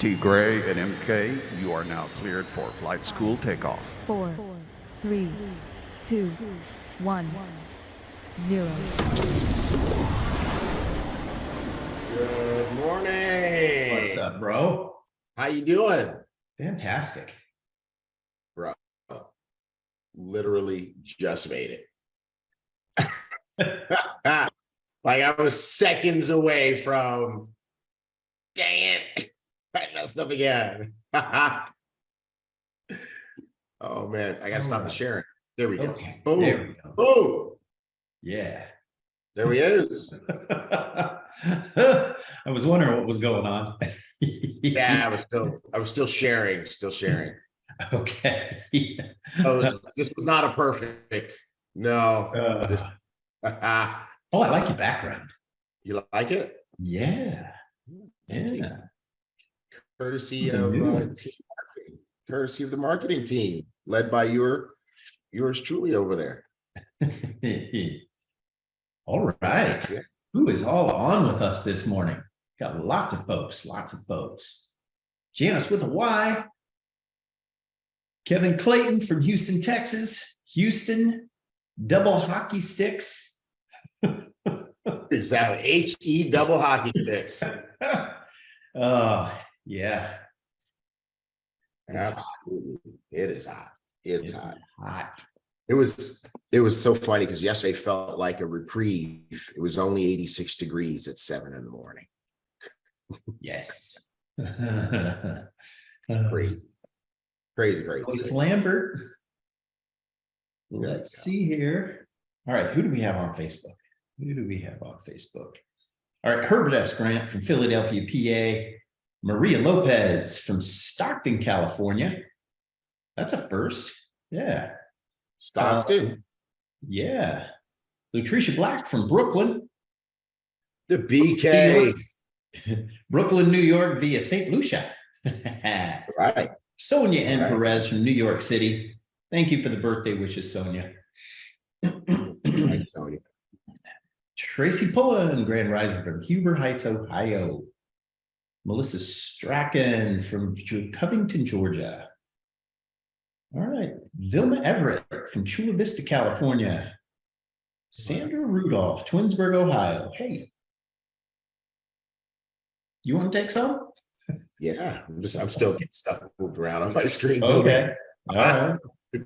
T. Gray and MK, you are now cleared for flight school takeoff. 4, 3, 2, 1, 0. Good morning. What's up, bro? How you doing? Fantastic. Bro, literally just made it. Like I was seconds away from, dang it, I messed up again. Oh man, I gotta stop the sharing. There we go. Okay. Boom. There we go. Boom. Yeah. There he is. I was wondering what was going on. Yeah, I was still sharing. Okay. Oh, this was not a perfect. No. Oh, I like your background. You like it? Yeah. Thank you. Yeah. Courtesy of team marketing, courtesy of the marketing team, led by yours truly over there. All right. Yeah. Who is all on with us this morning? Got lots of folks. Janice with a Y. Kevin Clayton from Houston, Texas. Houston, double hockey sticks. Exactly. HE double hockey sticks. Oh, yeah. Absolutely. It is hot. It's hot. Hot. It was so funny because yesterday felt like a reprieve. It was only 86 degrees at 7 in the morning. Yes. It's crazy. Voice Lambert. Let's see here. All right, who do we have on Facebook? All right, Herbert S. Grant from Philadelphia, PA. Maria Lopez from Stockton, California. That's a first. Yeah. Stockton. Yeah. Lutricia Black from Brooklyn. The BK. Brooklyn, New York via St. Lucia. Right. Sonia N. Perez from New York City. Thank you for the birthday wishes, Sonia. Right, Sonia. Tracy Pullen, Grand Rising from Huber Heights, Ohio. Melissa Strachan from Covington, Georgia. All right. Vilma Everett from Chula Vista, California. Sandra Rudolph, Twinsburg, Ohio. Hey. You want to take some? Yeah, I'm still getting stuff moved around on my screen. Okay. All right.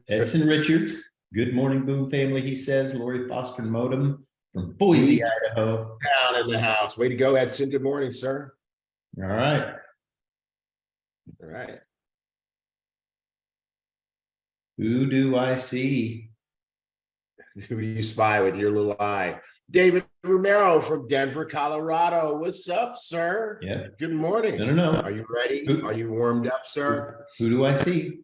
Edson Richards. Good morning, BÜM family, he says. Lori Foster Modem from Boise, Idaho. Down in the house. Way to go, Edson. Good morning, sir. All right. All right. Who do I see? Who do you spy with your little eye? David Romero from Denver, Colorado. What's up, sir? Yeah. Good morning. No. Are you ready? Are you warmed up, sir? Who do I see?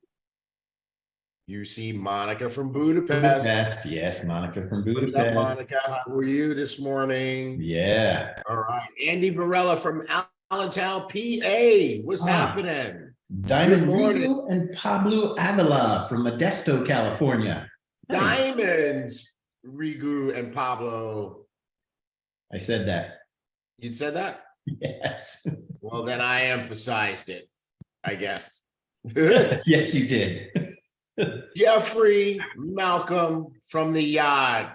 You see Monica from Budapest. Yes, Monica from Budapest. What's up, Monica? How were you this morning? Yeah. All right. Andy Varela from Allentown, PA. What's happening? Diamond Rigo and Pablo Avila from Modesto, California. Nice. Diamonds, Rigu and Pablo. I said that. You said that? Yes. Well, then I emphasized it, I guess. Yes, you did. Jeffrey Malcolm from the Yard.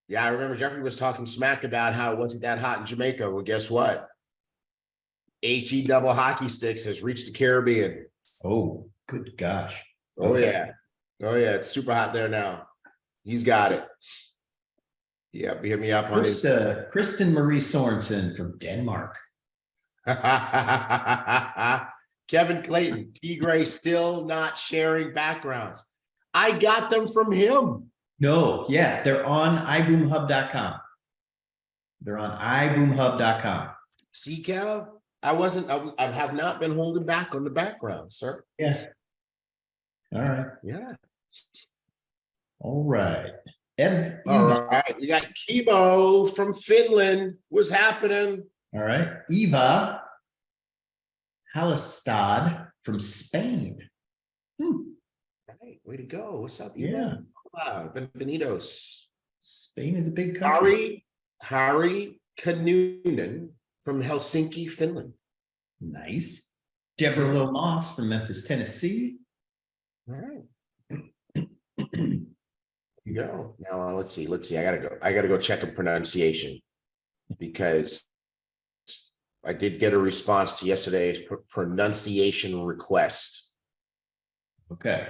Yeah, I remember Jeffrey was talking smack about how it wasn't that hot in Jamaica. Well, guess what? HE double hockey sticks has reached the Caribbean. Oh, good gosh. Oh, yeah. Oh, yeah. It's super hot there now. He's got it. Yeah, hit me up on his. Kristen Marie Sorensen from Denmark. Kevin Clayton, T. Gray still not sharing backgrounds. I got them from him. No, yeah, they're on iboomhub.com. They're on iboomhub.com. See, Cal, I have not been holding back on the background, sir. Yeah. All right. Yeah. All right. All right. We got Kibo from Finland. What's happening? All right. Eva Halistad from Spain. Right. Way to go. What's up, Eva? Yeah. Wow. Benvenidos. Spain is a big country. Harry Kanunen from Helsinki, Finland. Nice. Deborah Lowe Moss from Memphis, Tennessee. All right. You go. Now let's see. I gotta go check a pronunciation because I did get a response to yesterday's pronunciation request. Okay.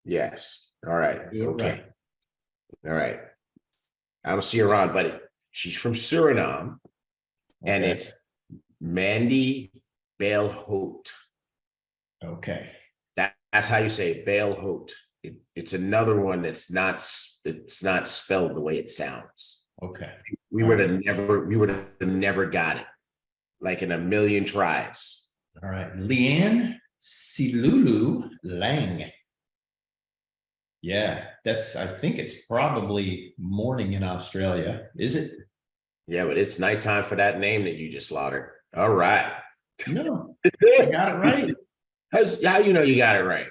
Yes. All right. You're Okay. right. All right. I don't see her on, buddy. She's from Suriname, and Okay. it's Mandy Balehout. Okay. That's how you say it, Balehout. It's another one that's not spelled the way it sounds. Okay. We would have never got it, like in a million tries. All right. Leanne Silulu Lang. Yeah, I think it's probably morning in Australia. Is it? Yeah, but it's nighttime for that name that you just slaughtered. All right. No, I got it right. How you know you got it right?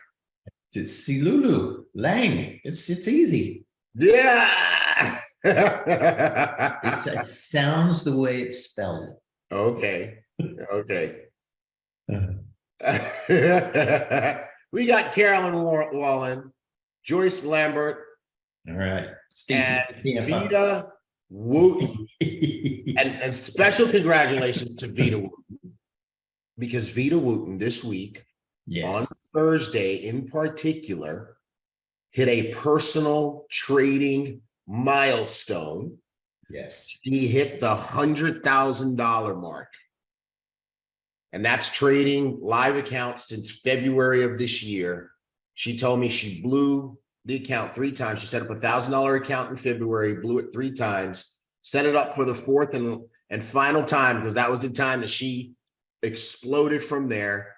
It's Silulu Lang. It's easy. Yeah. It sounds the way it's spelled. Okay. We got Carolyn Wallen, Joyce Lambert, All right. Stacey and Vita Wooten. And special congratulations to Vita Wooten, because Vita Wooten this week, on Thursday in particular, hit a personal trading milestone. Yes. He hit the $100,000 mark. And that's trading live accounts since February of this year. She told me she blew the account 3 times. She set up $1,000 account in February, blew it 3 times, set it up for the 4th and final time, because that was the time that she exploded from there.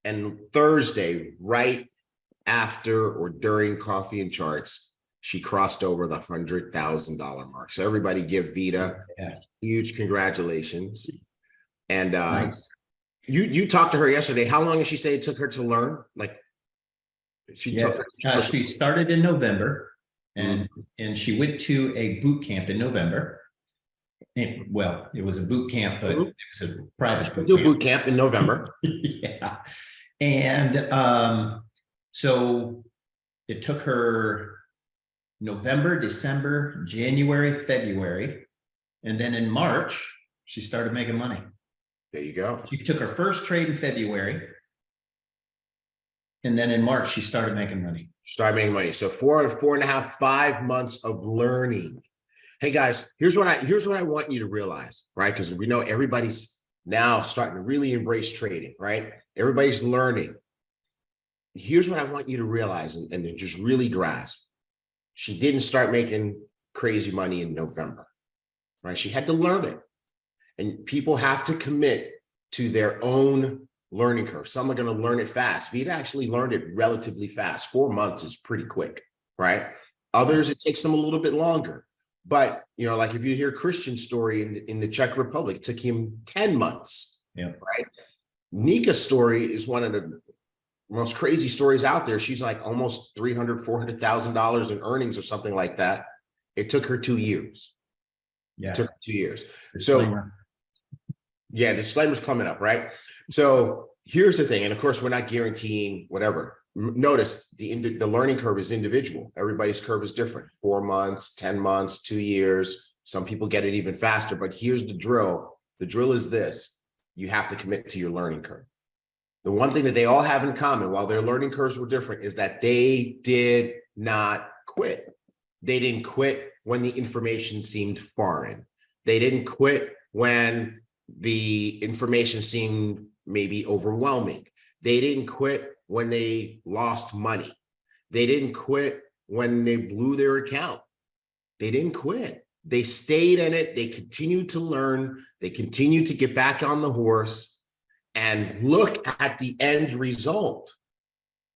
And Thursday, right after or during Coffee and Charts, she crossed over the $100,000 mark. So everybody give Vita huge congratulations. And Nice. you talked to her yesterday. How long did she say it took her to learn? Like She started in November, and she went to a boot camp in November. And, well, it was a boot camp, but it was a private boot camp in November. Yeah. And so it took her November, December, January, February, and then in March, she started making money. There you go. She took her first trade in February, and then in March, she started making money. Start making money. So 4.5, 5 months of learning. Hey guys, here's what I want you to realize, right? Because we know everybody's now starting to really embrace trading, right? Everybody's learning. Here's what I want you to realize and just really grasp. She didn't start making crazy money in November, right? She had to learn it. And people have to commit to their own learning curve. Some are going to learn it fast. Vita actually learned it relatively fast. 4 months is pretty quick, right? Others, it takes them a little bit longer. But, you know, like if you hear Christian's story in the Czech Republic, it took him 10 months, right? Nika's story is one of the most crazy stories out there. She's like almost $300,000, $400,000 in earnings or something like that. It took her 2 years. Yeah. It took her 2 years. Disclaimer. Yeah, disclaimer's coming up, right? So here's the thing. And of course, we're not guaranteeing whatever. Notice the learning curve is individual. Everybody's curve is different. 4 months, 10 months, 2 years. Some people get it even faster, but here's the drill. The drill is this. You have to commit to your learning curve. The one thing that they all have in common, while their learning curves were different, is that they did not quit. They didn't quit when the information seemed foreign. They didn't quit when the information seemed maybe overwhelming. They didn't quit when they lost money. They didn't quit when they blew their account. They didn't quit. They stayed in it. They continued to learn. They continued to get back on the horse and look at the end result.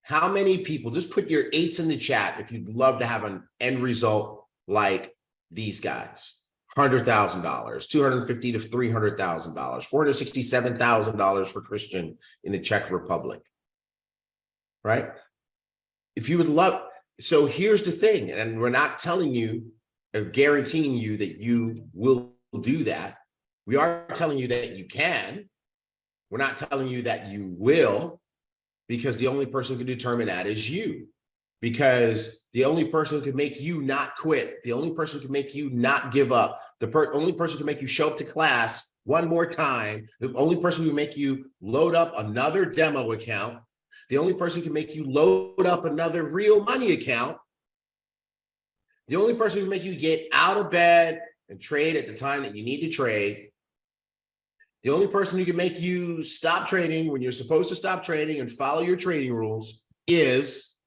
How many people, just put your 8s in the chat if you'd love to have an end result like these guys. $100,000, $250,000 to $300,000, $467,000 for Christian in the Czech Republic, right? If you would love, so here's the thing, and we're not telling you or guaranteeing you that you will do that. We are telling you that you can, We're not telling you that you will, because the only person who can determine that is you. Because the only person who can make you not quit, the only person who can make you not give up, only person who can make you show up to class one more time, the only person who can make you load up another demo account, the only person who can make you load up another real money account, the only person who can make you get out of bed and trade at the time that you need to trade, the only person who can make you stop trading when you're supposed to stop trading and follow your trading rules is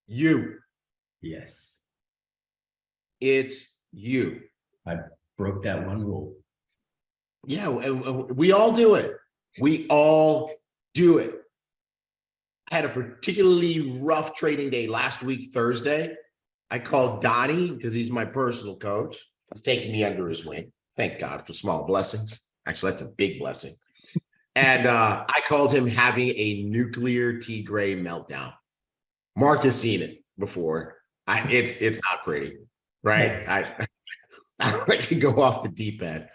you. Yes. It's you. I broke that one rule. Yeah, and we all do it. We all do it. I had a particularly rough trading day last week, Thursday. I called Donnie because he's my personal coach. He's taking me under his wing. Thank God for small blessings. Actually, that's a big blessing. And I called him having a nuclear T-Gray meltdown. Mark has seen it before. It's not pretty, right? I can go off the deep end.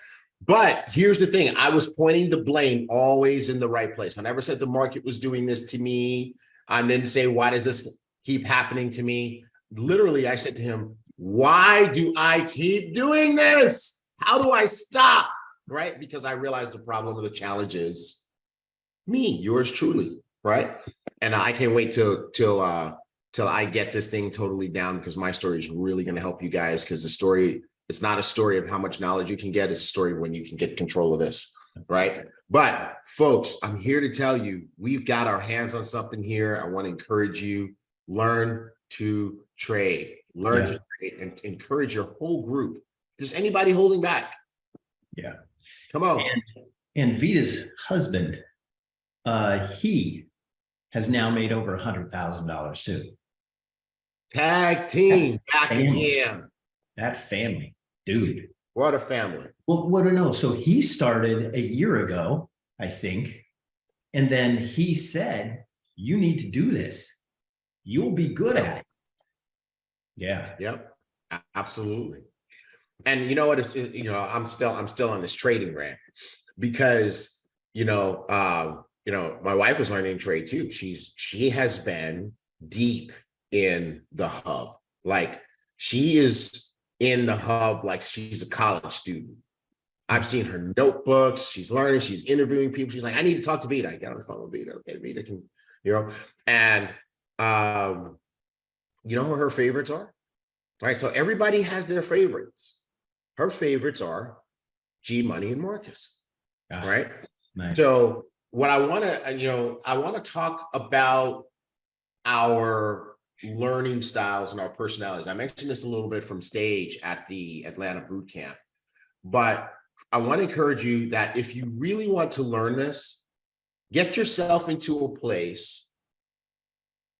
But here's the thing. I was pointing the blame always in the right place. I never said the market was doing this to me. I didn't say, why does this keep happening to me? Literally, I said to him, why do I keep doing this? How do I stop? Right? Because I realized the problem of the challenge is me, yours truly, right? And I can't wait till I get this thing totally down, because my story is really going to help you guys, because the story, it's not a story of how much knowledge you can get. It's a story of when you can get control of this, right? But folks, I'm here to tell you, we've got our hands on something here. I want to encourage you, learn to trade, to trade, and encourage your whole group. If there's anybody holding back, come on. And Vita's husband, he has now made over $100,000 too. Tag team back family. again. That family, dude. What a family. Well, what do you know? So he started a year ago, I think. And then he said, you need to do this. You'll be good at it. Yeah. Yep. Absolutely. And you know what? It's, I'm still on this trading rant, because, my wife is learning to trade too. She has been deep in the hub. Like, she is in the hub like she's a college student. I've seen her notebooks. She's learning. She's interviewing people. She's like, I need to talk to Vita. I get on the phone with Vita. Okay, Vita can, and you know who her favorites are? Right. So everybody has their favorites. Her favorites are G Money and Marcus. Right. Nice. So what I want to talk about our learning styles and our personalities. I mentioned this a little bit from stage at the Atlanta boot camp, but I want to encourage you that if you really want to learn this, get yourself into a place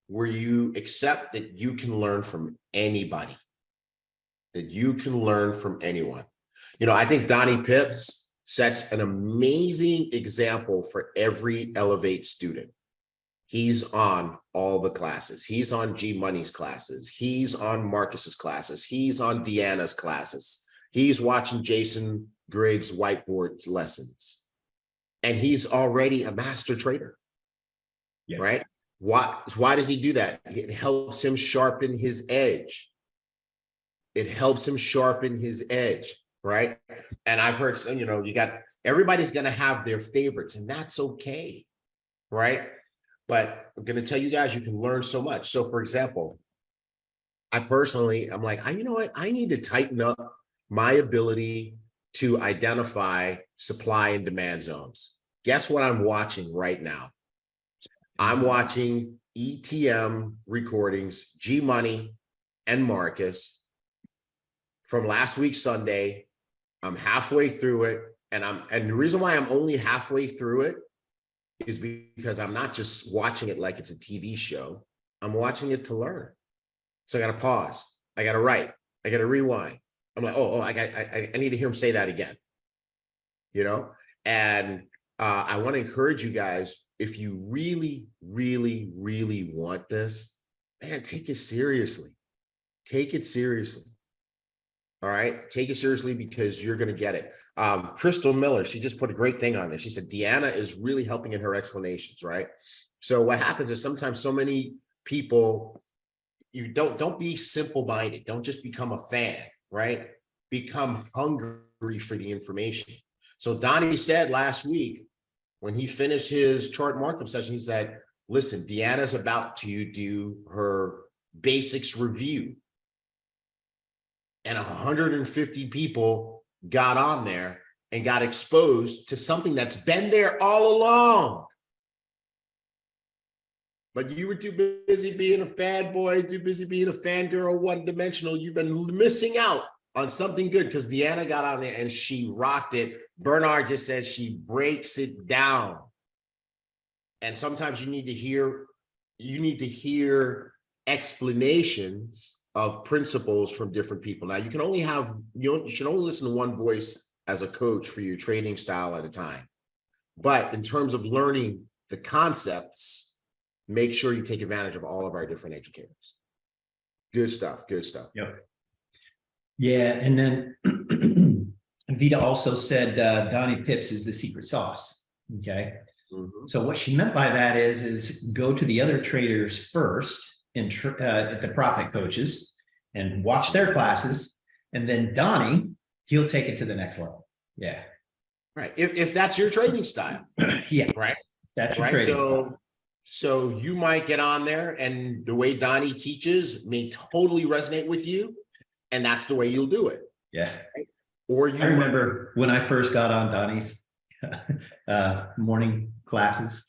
where you accept that you can learn from anybody, that you can learn from anyone. I think Donnie Pips sets an amazing example for every Elevate student. He's on all the classes. He's on G Money's classes. He's on Marcus's classes. He's on Deanna's classes. He's watching Jason Griggs' whiteboard lessons. And he's already a master trader, right? Why does he do that? It helps him sharpen his edge. It helps him sharpen his edge, right? And I've heard, everybody's going to have their favorites, and that's okay, right? But I'm going to tell you guys, you can learn so much. So for example, I'm like, you know what? I need to tighten up my ability to identify supply and demand zones. Guess what I'm watching right now? I'm watching ETM recordings, G Money and Marcus from last week, Sunday. I'm halfway through it. And the reason why I'm only halfway through it is because I'm not just watching it like it's a TV show. I'm watching it to learn. So I got to pause. I got to write. I got to rewind. I'm like, I need to hear him say that again. And I want to encourage you guys, if you really, really, really want this, man, take it seriously. Take it seriously. All right. Take it seriously because you're going to get it. Crystal Miller, she just put a great thing on there. She said, Deanna is really helping in her explanations, right? So what happens is sometimes so many people, you don't be simple-minded. Don't just become a fan, right? Become hungry for the information. So Donnie said last week, when he finished his chart markup session, he said, listen, Deanna's about to do her basics review. And 150 people got on there and got exposed to something that's been there all along. But you were too busy being a fanboy, too busy being a fangirl, one-dimensional. You've been missing out on something good because Deanna got on there and she rocked it. Bernard just said she breaks it down. And sometimes you need to hear explanations of principles from different people. Now, you should only listen to one voice as a coach for your trading style at a time. But in terms of learning the concepts, make sure you take advantage of all of our different educators. Good stuff, good stuff. Yep. Yeah, and then Vita also said Donnie Pips is the secret sauce. Okay. Mm-hmm. So what she meant by that is go to the other traders first at the profit coaches and watch their classes, and then Donnie, he'll take it to the next level. Yeah, Right. If that's your trading style. yeah, Right. that's your Right. trading. So you might get on there and the way Donnie teaches may totally resonate with you, and that's the way you'll do it. Yeah. Right? Or you I remember when I first got on Donnie's morning classes,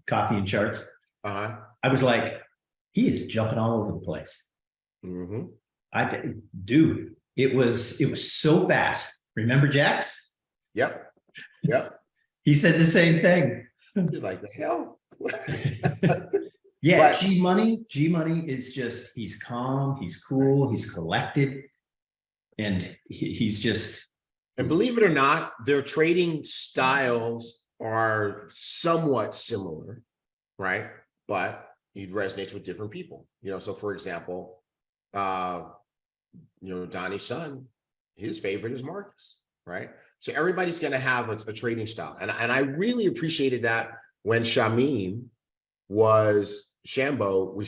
coffee and charts. I was like, he is jumping all over the place. Mm-hmm. Dude, it was so fast. Remember Jax? Yep. He said the same thing. He's like, the hell? Yeah, But- G Money is just, he's calm, he's cool, he's collected, and he's just. And believe it or not, their trading styles are somewhat similar, right? But it resonates with different people. So for example, Donnie's son, his favorite is Marcus, right? So everybody's going to have a trading style. And I really appreciated that when Shambo was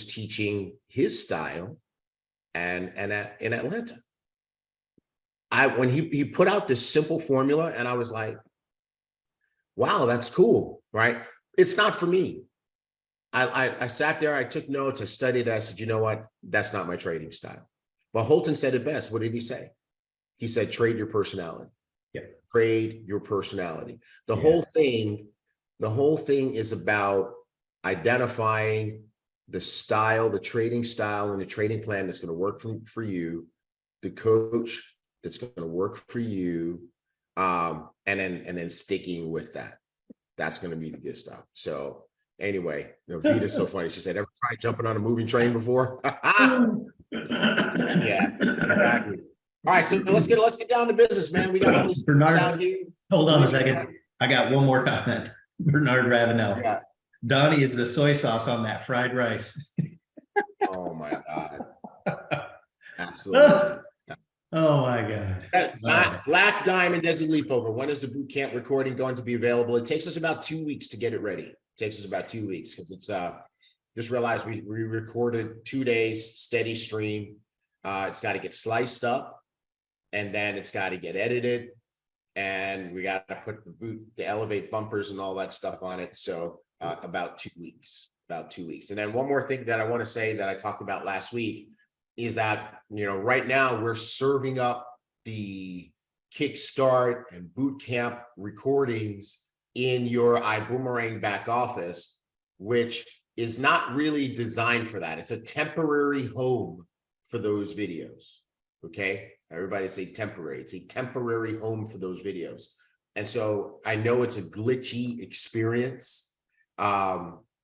teaching his style in Atlanta. When he put out this simple formula, and I was like, wow, that's cool, right? It's not for me. I sat there, I took notes, I studied, I said, you know what? That's not my trading style. But Holton said it best. What did he say? He said, trade your personality. Yeah. Trade your personality. The whole thing is about identifying the style, the trading style, and the trading plan that's going to work for you, the coach that's going to work for you, and then sticking with that. That's going to be the good stuff. So anyway, Vita's so funny. She said, ever tried jumping on a moving train before? Yeah, exactly. All right, so let's get down to business, man. We got all these Bernard, out here. hold on a second. I got one more comment. Bernard Ravenel. Yeah. Donnie is the soy sauce on that fried rice. Oh my God. Absolutely. Oh my God. Black Diamond Desi Leapover. When is the boot camp recording going to be available? It takes us about 2 weeks to get it ready. It takes us about 2 weeks because it's just realized we recorded 2 days steady stream. It's got to get sliced up, and then it's got to get edited, and we got to put the elevate bumpers and all that stuff on it. So about 2 weeks. And then one more thing that I want to say that I talked about last week is that, right now we're serving up the Kickstart and boot camp recordings in your Ibüümerang back office, which is not really designed for that. It's a temporary home for those videos. Okay. Everybody say temporary. It's a temporary home for those videos. And so I know it's a glitchy experience.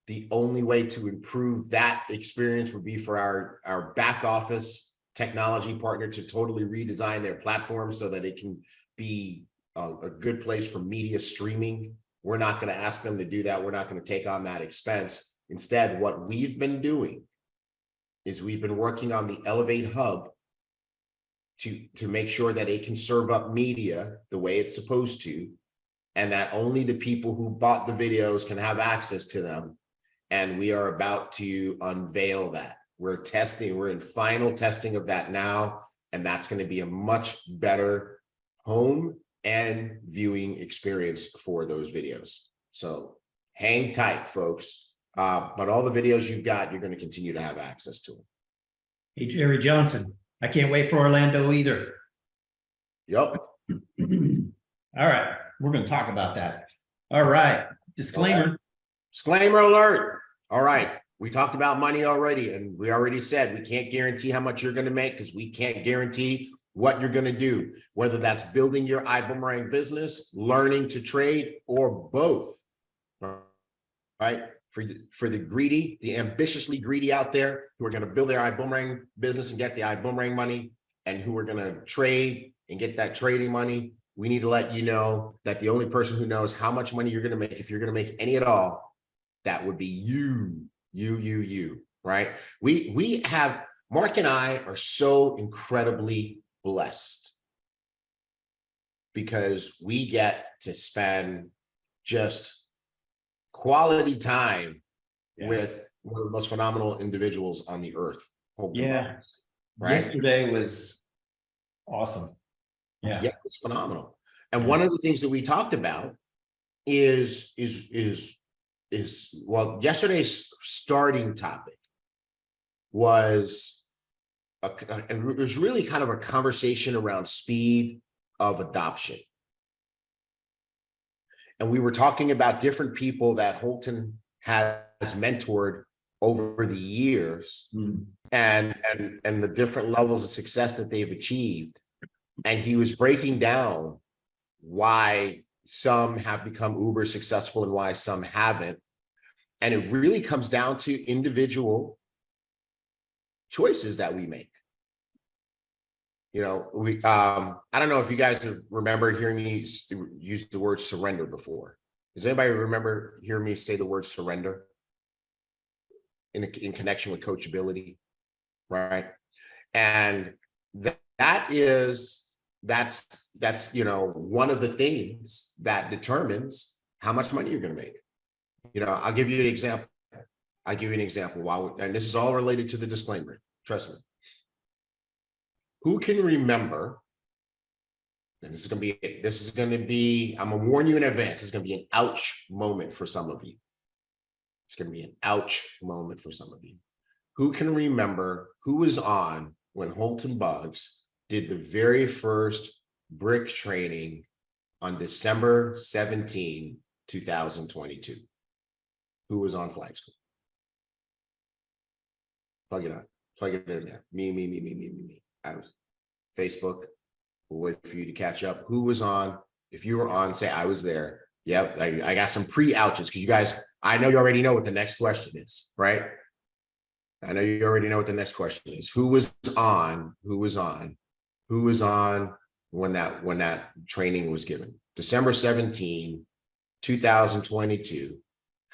The only way to improve that experience would be for our back office technology partner to totally redesign their platform so that it can be a good place for media streaming. We're not going to ask them to do that. We're not going to take on that expense. Instead, what we've been doing is we've been working on the Elevate Hub to make sure that it can serve up media the way it's supposed to, and that only the people who bought the videos can have access to them. And we are about to unveil that. We're in final testing of that now, and that's going to be a much better home and viewing experience for those videos. So hang tight, folks. But all the videos you've got, you're going to continue to have access to them. Hey, Jerry Johnson, I can't wait for Orlando either. Yep. All right, we're going to talk about that. All right, disclaimer. Disclaimer alert. All right. We talked about money already, and we already said we can't guarantee how much you're going to make because we can't guarantee what you're going to do, whether that's building your Ibüümerang business, learning to trade, or both. Right? For the greedy, the ambitiously greedy out there who are going to build their Ibüümerang business and get the Ibüümerang money, and who are going to trade and get that trading money, we need to let you know that the only person who knows how much money you're going to make, if you're going to make any at all, that would be you, right? We have, Mark and I are so incredibly blessed because we get to spend just quality time with one of the most phenomenal individuals on the earth. Yeah. Right. Yesterday was awesome. Yeah, it's phenomenal. And one of the things that we talked about is well, yesterday's starting topic was it was really kind of a conversation around speed of adoption. And we were talking about different people that Holton has mentored over the years, and the different levels of success that they've achieved. And he was breaking down why some have become uber successful and why some haven't. And it really comes down to individual choices that we make. You know, I don't know if you guys remember hearing me use the word surrender before. Does anybody remember hearing me say the word surrender in connection with coachability, right? And that's you know, one of the things that determines how much money you're going to make. You know, I'll give you an example. And this is all related to the disclaimer. Trust me. Who can remember? And this is going to be, I'm going to warn you in advance. It's going to be an ouch moment for some of you. It's going to be an ouch moment for some of you. Who can remember who was on when Holton Buggs did the very first brick training on December 17, 2022? Who was on Flight School? Plug it up. Plug it in there. Me. I was Facebook. We'll wait for you to catch up. Who was on? If you were on, say I was there. Yep. I got some pre-ouches because you guys, I know you already know what the next question is, right? I know you already know what the next question is. Who was on when that training was given? December 17, 2022.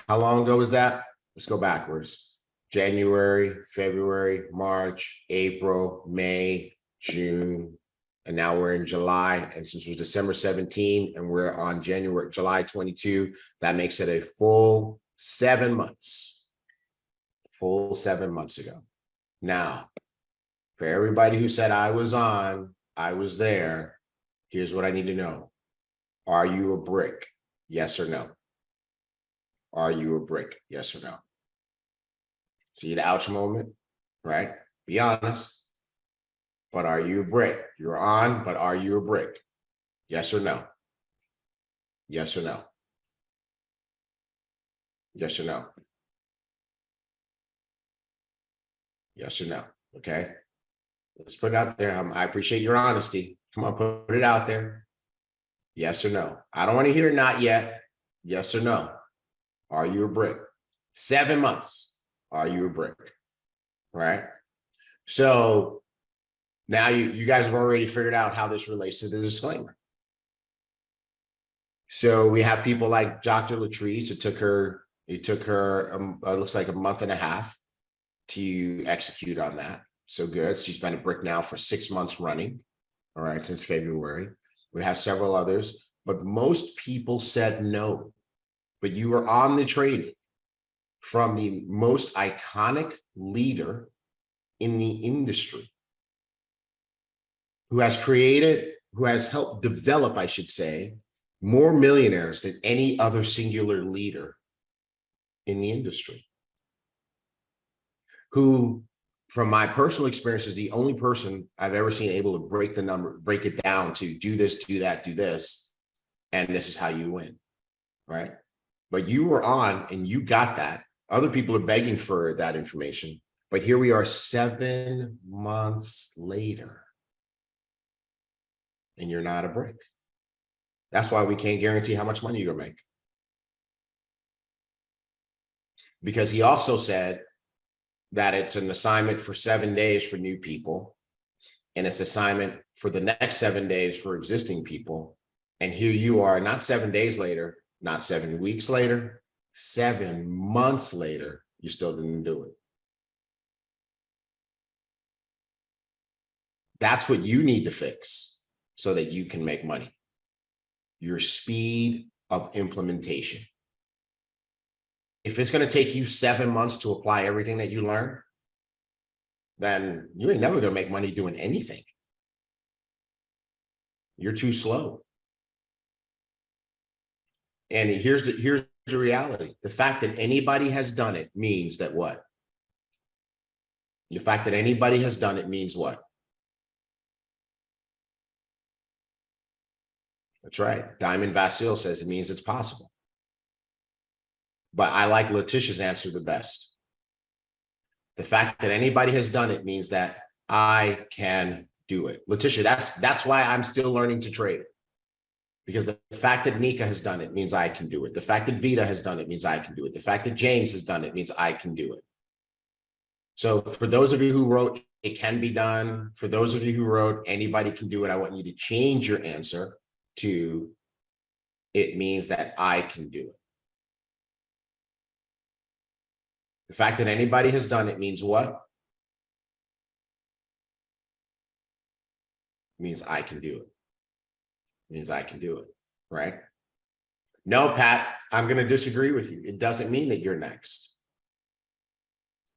How long ago was that? Let's go backwards. January, February, March, April, May, June, and now we're in July. And since it was December 17 and we're on July 22, that makes it a full 7 months. Full 7 months ago. Now, for everybody who said I was on, I was there, here's what I need to know. Are you a brick? Yes or no? Are you a brick? Yes or no? See the ouch moment, right? Be honest. But are you a brick? You're on, but are you a brick? Yes or no? Yes or no? Yes or no? Yes or no? Okay. Let's put it out there. I appreciate your honesty. Come on, put it out there. Yes or no? I don't want to hear not yet. Yes or no? Are you a brick? 7 months. Are you a brick? Right? So now you guys have already figured out how this relates to the disclaimer. So we have people like Dr. Latrice. It took her looks like a month and a half to execute on that. So good. She's been a brick now for 6 months running. all right, since February. We have several others, but most people said no. But you were on the training from the most iconic leader in the industry, who has helped develop, I should say, more millionaires than any other singular leader in the industry, who, from my personal experience, is the only person I've ever seen able to break it down to do this, do that, do this, and this is how you win, right? But you were on and you got that. Other people are begging for that information, but here we are 7 months later, and you're not a brick. That's why we can't guarantee how much money you're gonna make. Because he also said that it's an assignment for 7 days for new people, and it's assignment for the next 7 days for existing people. And here you are, not 7 days later, not 7 weeks later, 7 months later, you still didn't do it. That's what you need to fix so that you can make money. Your speed of implementation. If it's going to take you 7 months to apply everything that you learn, then you ain't never going to make money doing anything. You're too slow. And here's the reality. The fact that anybody has done it means that what? The fact that anybody has done it means what? That's right. Diamond Vasil says it means it's possible. But I like Letitia's answer the best. The fact that anybody has done it means that I can do it. Letitia, that's why I'm still learning to trade. Because the fact that Nika has done it means I can do it. The fact that Vita has done it means I can do it. The fact that James has done it means I can do it. So for those of you who wrote, it can be done. For those of you who wrote, anybody can do it, I want you to change your answer to, it means that I can do it. The fact that anybody has done it means what? It means I can do it. It means I can do it, right? No, Pat, I'm going to disagree with you. It doesn't mean that you're next.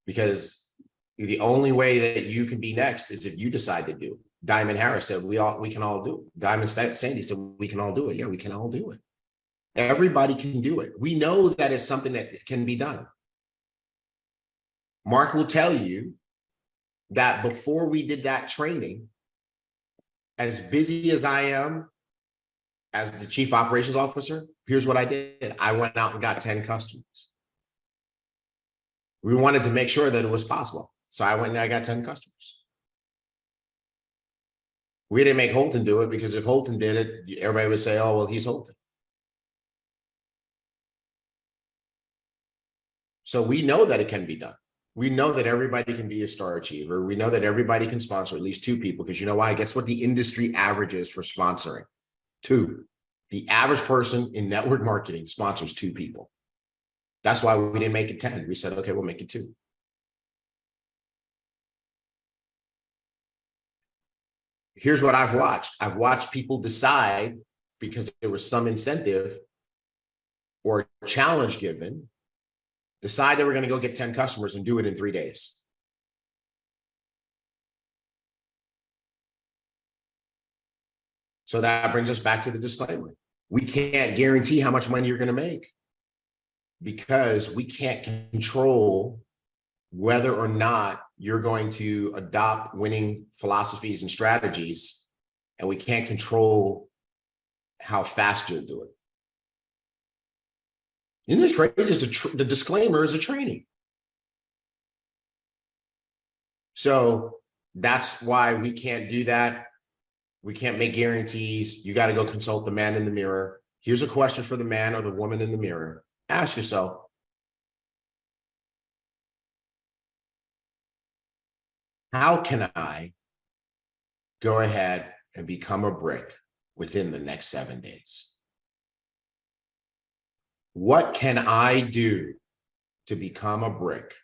Because the only way that you can be next is if you decide to do it. Diamond Harris said, we can all do it. Diamond Sandy said, we can all do it. Yeah, we can all do it. Everybody can do it. We know that it's something that can be done. Mark will tell you that before we did that training, as busy as I am as the chief operations officer, here's what I did. I went out and got 10 customers. We wanted to make sure that it was possible. So I went and I got 10 customers. We didn't make Holton do it because if Holton did it, everybody would say, oh, well, he's Holton. So we know that it can be done. We know that everybody can be a star achiever. We know that everybody can sponsor at least 2 people, because you know why? Guess what the industry average is for sponsoring? 2. The average person in network marketing sponsors 2 people. That's why we didn't make it 10. We said, okay, we'll make it 2. Here's what I've watched. I've watched people decide, because there was some incentive or challenge given, decide they were going to go get 10 customers and do it in 3 days. So that brings us back to the disclaimer. We can't guarantee how much money you're going to make, because we can't control whether or not you're going to adopt winning philosophies and strategies, and we can't control how fast you'll do it. Isn't it crazy? The disclaimer is a training. So that's why we can't do that. We can't make guarantees. You got to go consult the man in the mirror. Here's a question for the man or the woman in the mirror. Ask yourself, how can I go ahead and become a brick within the next 7 days? What can I do to become a brick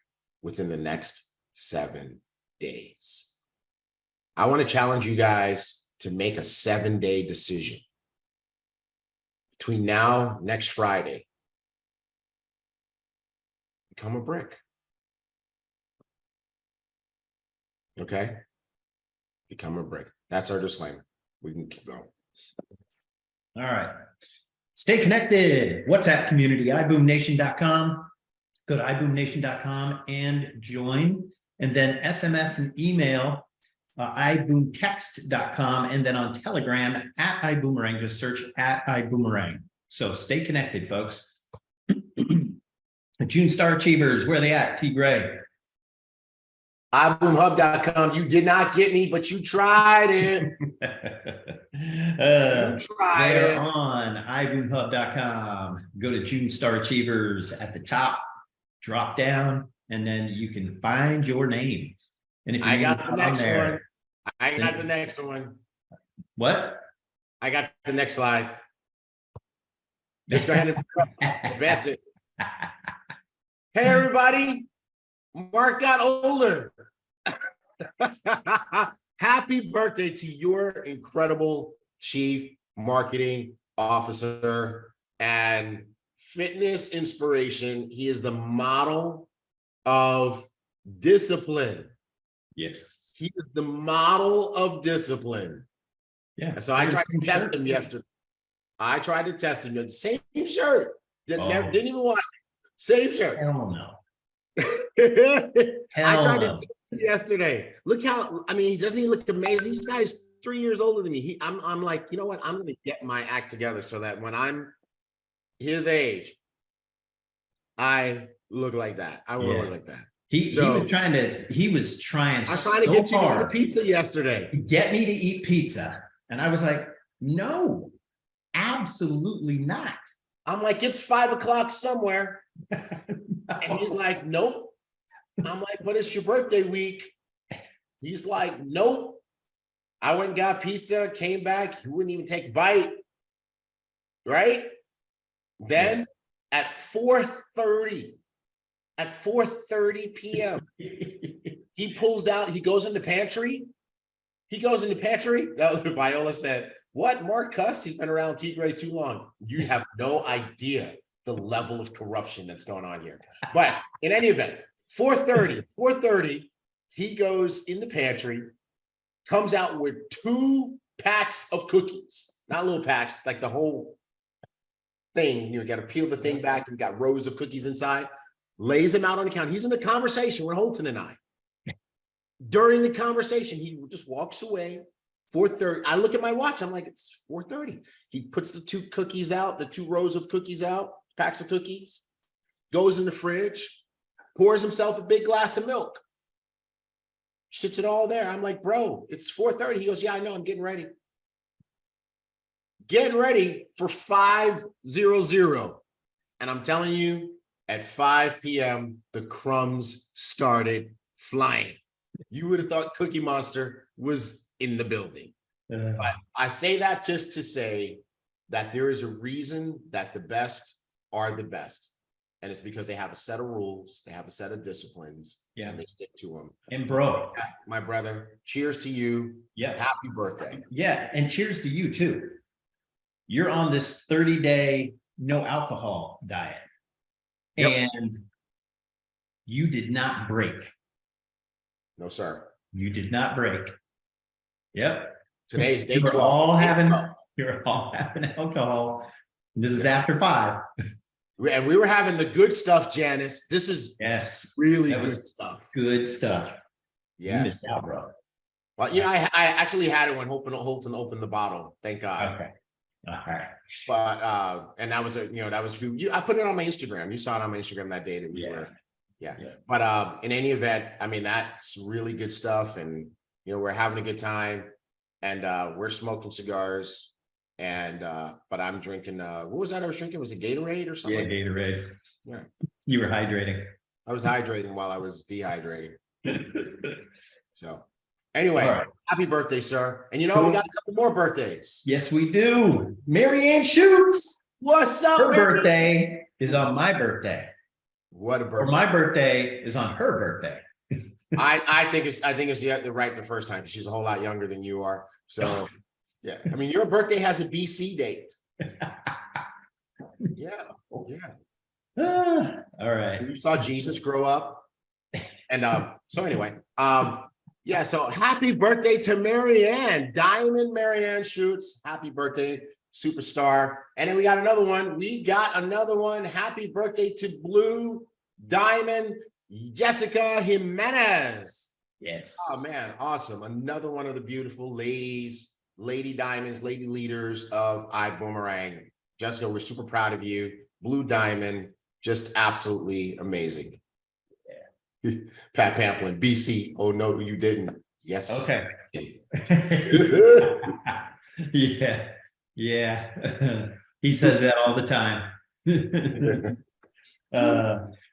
within the next 7 days? I want to challenge you guys to make a 7-day decision between now, next Friday. Become a brick. Okay? Become a brick. That's our disclaimer. We can keep going. All right. Stay connected. WhatsApp community, iboomnation.com. Go to iboomnation.com and join. And then SMS and email, iboomtext.com. And then on Telegram at Iboomerang, just search at Iboomerang. So stay connected, folks. June Star Achievers, where are they at? T. Gray. iboomhub.com. You did not get me, but you tried it. You tried They're it. on iboomhub.com. Go to June Star Achievers at the top, drop down, and then you can find your name. And if I you got the next one. I got the next one. What? I got the next slide. Let's go ahead and advance it. Hey, everybody. Mark got older. Happy birthday to your incredible chief marketing officer and fitness inspiration. He is the model of discipline. Yes. He is the model of discipline. Yeah. And so I tried to test him yesterday. Same shirt. Didn't even watch it. Same shirt. Hell no. I tried to test him yesterday. Look how, I mean, doesn't he look amazing? This guy's 3 years older than me. I'm like, you know what? I'm going to get my act together so that when I'm his age, I look like that. I want to look like that. He was trying I was trying to get you to eat pizza yesterday. Get me to eat pizza. And I was like, no, absolutely not. I'm like, it's 5 o'clock somewhere. And he's like, nope. I'm like, but it's your birthday week. He's like, nope. I went and got pizza, came back. He wouldn't even take a bite. Right? Then at 4:30 p.m., he pulls out, he goes in the pantry. That was Viola said, what? Mark cussed? He's been around T. Gray too long. You have no idea the level of corruption that's going on here. But in any event, 4:30, he goes in the pantry, comes out with 2 packs of cookies, not little packs, like the whole thing. You got to peel the thing back. You got rows of cookies inside, lays them out on the counter. He's in the conversation with Holton and I. During the conversation, he just walks away. 4:30. I look at my watch. I'm like, it's 4:30. He puts the 2 cookies out, the 2 rows of cookies out, packs of cookies, goes in the fridge, pours himself a big glass of milk, sits it all there. I'm like, bro, it's 4:30. He goes, yeah, I know. I'm getting ready. Getting ready for 5:00. And I'm telling you, at 5 p.m., the crumbs started flying. You would have thought Cookie Monster was in the building. But I say that just to say that there is a reason that the best are the best. And it's because they have a set of rules, they have a set of disciplines, and they stick to them. And bro, my brother, cheers to you. Yeah. Happy birthday. Yeah. And cheers to you too. You're on this 30-day no alcohol diet. Yep. And you did not break. No, sir. You did not break. Yep. Today's day You were 12. all having, you're all having alcohol. This is after 5. And we were having the good stuff, Janice. This is really good stuff. Good stuff. Yeah. You missed out, bro. Well, you know, I actually had it when Holton opened the bottle. Thank God. Okay. All right. But and that was I put it on my Instagram. You saw it on my Instagram that day that we were. Yeah. But in any event, I mean, that's really good stuff. And you know, we're having a good time, and we're smoking cigars. And but I'm drinking what was that I was drinking? Was it Gatorade or something? Yeah, Gatorade. Yeah. You were hydrating. I was hydrating while I was dehydrating. So anyway, Happy birthday, sir. And you know, we got a couple more birthdays. Yes, we do. Mary Ann Shoots. What's up? Her birthday is on my birthday. What a birthday. Or my birthday is on her birthday. I think it's the right the first time. She's a whole lot younger than you are. So Yeah. I mean, your birthday has a BC date. Yeah. Yeah. All right. You saw Jesus grow up. And so anyway, yeah, so happy birthday to Marianne, Diamond Marianne Schutz. Happy birthday, superstar. And then we got another one. Happy birthday to Blue Diamond Jessica Jimenez. Yes. Oh man, awesome. Another one of the beautiful ladies, lady diamonds, lady leaders of Ibüümerang. Jessica, we're super proud of you. Blue Diamond, just absolutely amazing. Yeah. Pat Pamplin, BC. Oh no, you didn't. Yes. Okay. Yeah. Yeah. He says that all the time.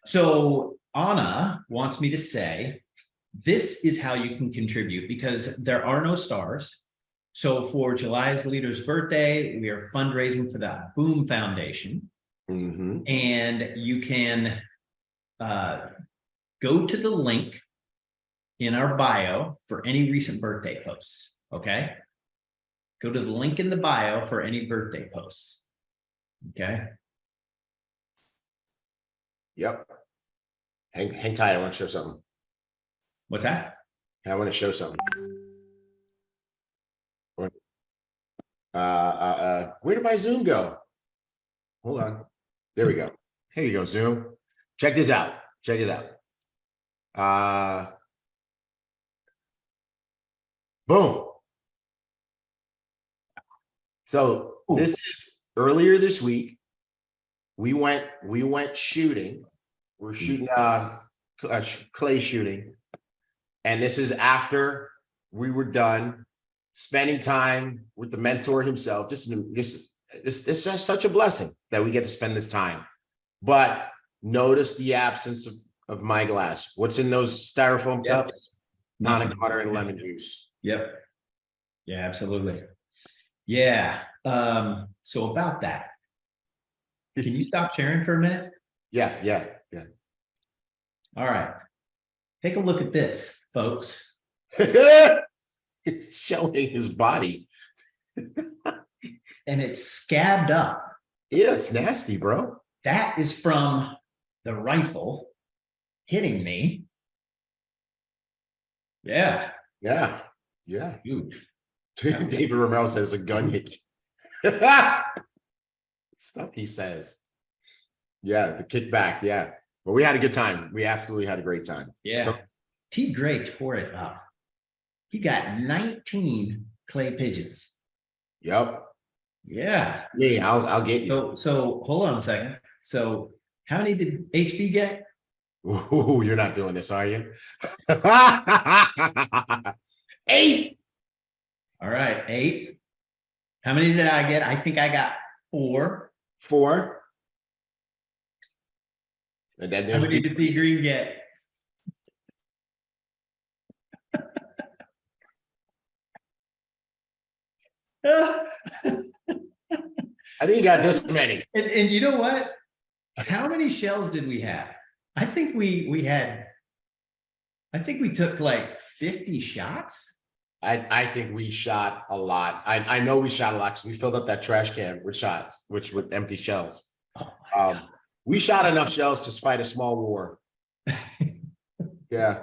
So Anna wants me to say, this is how you can contribute because there are no stars. So for July's leader's birthday, we are fundraising for the BÜM Foundation. Mm-hmm. And you can go to the link in our bio for any recent birthday posts. Okay. Go to the link in the bio for any birthday posts. Okay. Yep. Hang tight. I want to show something. What's that? I want to show something. Where did my Zoom go? Hold on. There we go. Here you go, Zoom. Check this out. Check it out. Boom. So this is earlier this week. We went shooting. We're shooting clay shooting. And this is after we were done spending time with the mentor himself. This is such a blessing that we get to spend this time. But notice the absence of my glass. What's in those styrofoam cups? Tonic water and lemon juice. Yep. Yeah, absolutely. Yeah. So about that, can you stop sharing for a minute? Yeah. All right. Take a look at this, folks. It's showing his body. And it's scabbed up. Yeah, it's nasty, bro. That is from the rifle hitting me. Yeah. Dude. David Romero says a gun hit you. Stuff he says. Yeah, the kickback. Yeah. But we had a good time. We absolutely had a great time. Yeah. So, T. Gray tore it up. He got 19 clay pigeons. Yep. Yeah. Yeah, I'll get you. So hold on a second. So how many did HB get? Ooh, you're not doing this, are you? 8. All right, 8. How many did I get? I think I got 4. 4. And then how many did P. Green get? I think you got this many. And you know what? How many shells did we have? I think we took like 50 shots. I think we shot a lot. I know we shot a lot because we filled up that trash can with shots, with empty shells. Oh we shot enough shells to fight a small war. Yeah.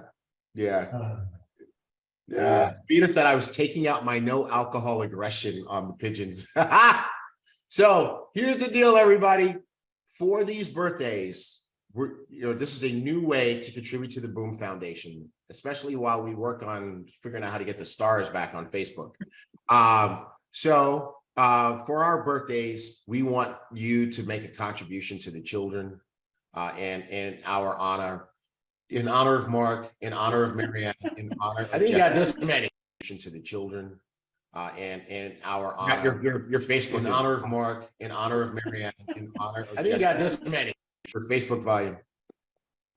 Vita said I was taking out my no alcohol aggression on the pigeons. So here's the deal, everybody. For these birthdays, this is a new way to contribute to the BÜM Foundation, especially while we work on figuring out how to get the stars back on Facebook. For our birthdays, we want you to make a contribution to the children, and in our honor, in honor of Mark, in honor of Marianne, in honor. I think you got this many to the children, and in our honor. Your Facebook in honor of Mark, in honor of Marianne, in honor. Of I think you got this many. Your Facebook volume.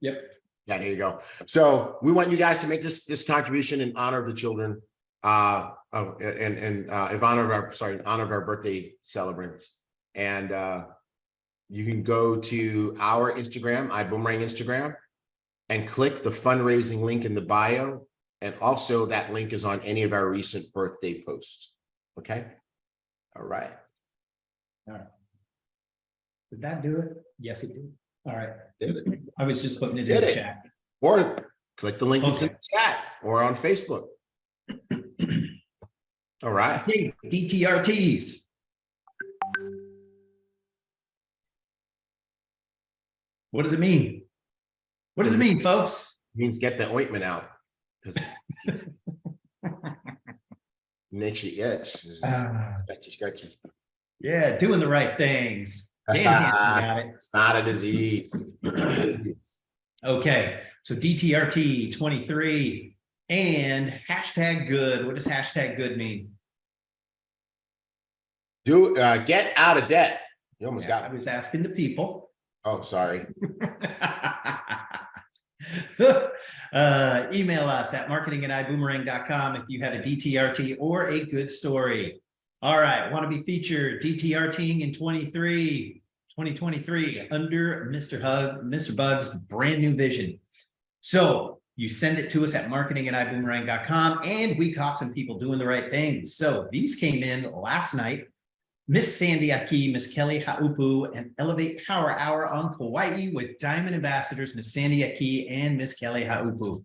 Yep. Yeah, there you go. So we want you guys to make this contribution in honor of the children, in honor of our birthday celebrants. And you can go to our Instagram, Ibüümerang Instagram, and click the fundraising link in the bio. And also that link is on any of our recent birthday posts. Okay. All right. Did that do it? Yes, it did. All right. Did it. I was just putting it in Did the it. chat. Or click the link that's in Okay. the chat or on Facebook. All right. Okay, DTRTs. What does it mean? What does it mean, folks? It means get the ointment out because makes you itch. Scratchy, scratchy. Yeah, doing the right things. Dan Hansen got it. It's not a disease. Okay, so DTRT 23 and hashtag good. What does hashtag good mean? Get out of debt. You almost I got me. was asking the people. Oh, sorry. Email us at marketing@iboomerang.com if you have a DTRT or a good story. All right, want to be featured DTRTing in 2023 under Mr. Bug's brand new vision. So you send it to us at marketing@iboomerang.com, and we caught some people doing the right things. So these came in last night. Miss Sandy Aki, Miss Kelly Haupu, and Elevate Power Hour on Kauai with Diamond Ambassadors, Miss Sandy Aki and Miss Kelly Haupu.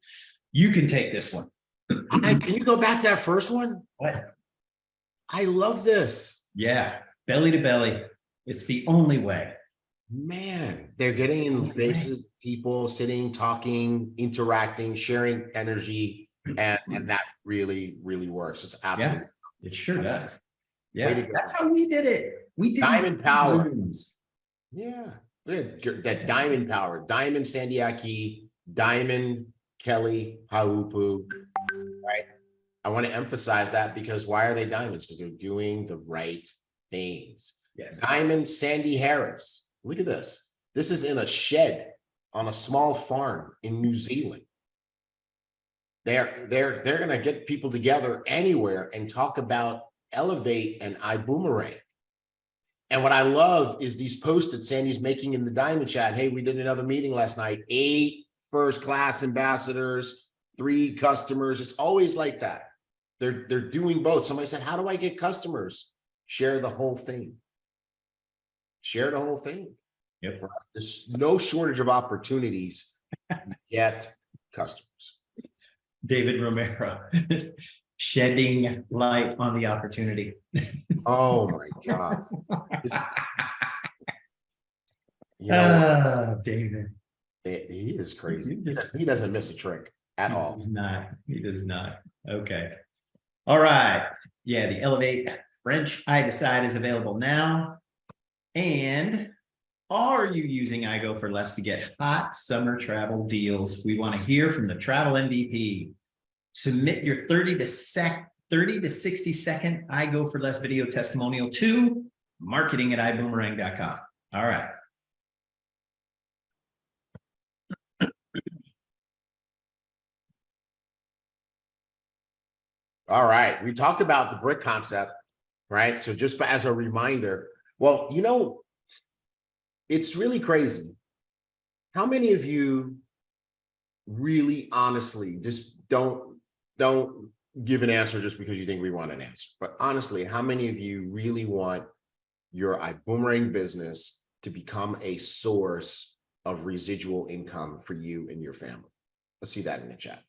You can take this one. Can you go back to that first one? What? I love this. Yeah, belly to belly. It's the only way. Man, they're getting in the faces, people sitting, talking, interacting, sharing energy, and that really, really works. It's absolutely. Yeah, it sure does. Way Yeah, to go. that's how we did it. We did Diamond power. Zooms. Yeah, that diamond power. Diamond Sandy Aki, Diamond Kelly Haupu. Right. I want to emphasize that because why are they diamonds? Because they're doing the right things. Yes. Diamond Sandy Harris. Look at this. This is in a shed on a small farm in New Zealand. They're going to get people together anywhere and talk about Elevate and Ibüümerang. And what I love is these posts that Sandy's making in the Diamond chat. Hey, we did another meeting last night. 8 first-class ambassadors, 3 customers. It's always like that. They're doing both. Somebody said, how do I get customers? Share the whole thing. Share the whole thing. Yep. There's no shortage of opportunities to get customers. David Romero, shedding light on the opportunity. Oh my God. You know, David. he is crazy. He doesn't miss a trick at all. He does not. He does not. Okay. All right. Yeah, the Elevate French I Decide is available now. And are you using iGo for Less to get hot summer travel deals? We want to hear from the travel MVP. Submit your 30 to 60 second iGo for Less video testimonial to marketing@iboomerang.com. All right. All right. We talked about the brick concept, right? So just as a reminder, well, you know, it's really crazy. How many of you really honestly just don't give an answer just because you think we want an answer? But honestly, how many of you really want your Iboomerang business to become a source of residual income for you and your family? Let's see that in the chat.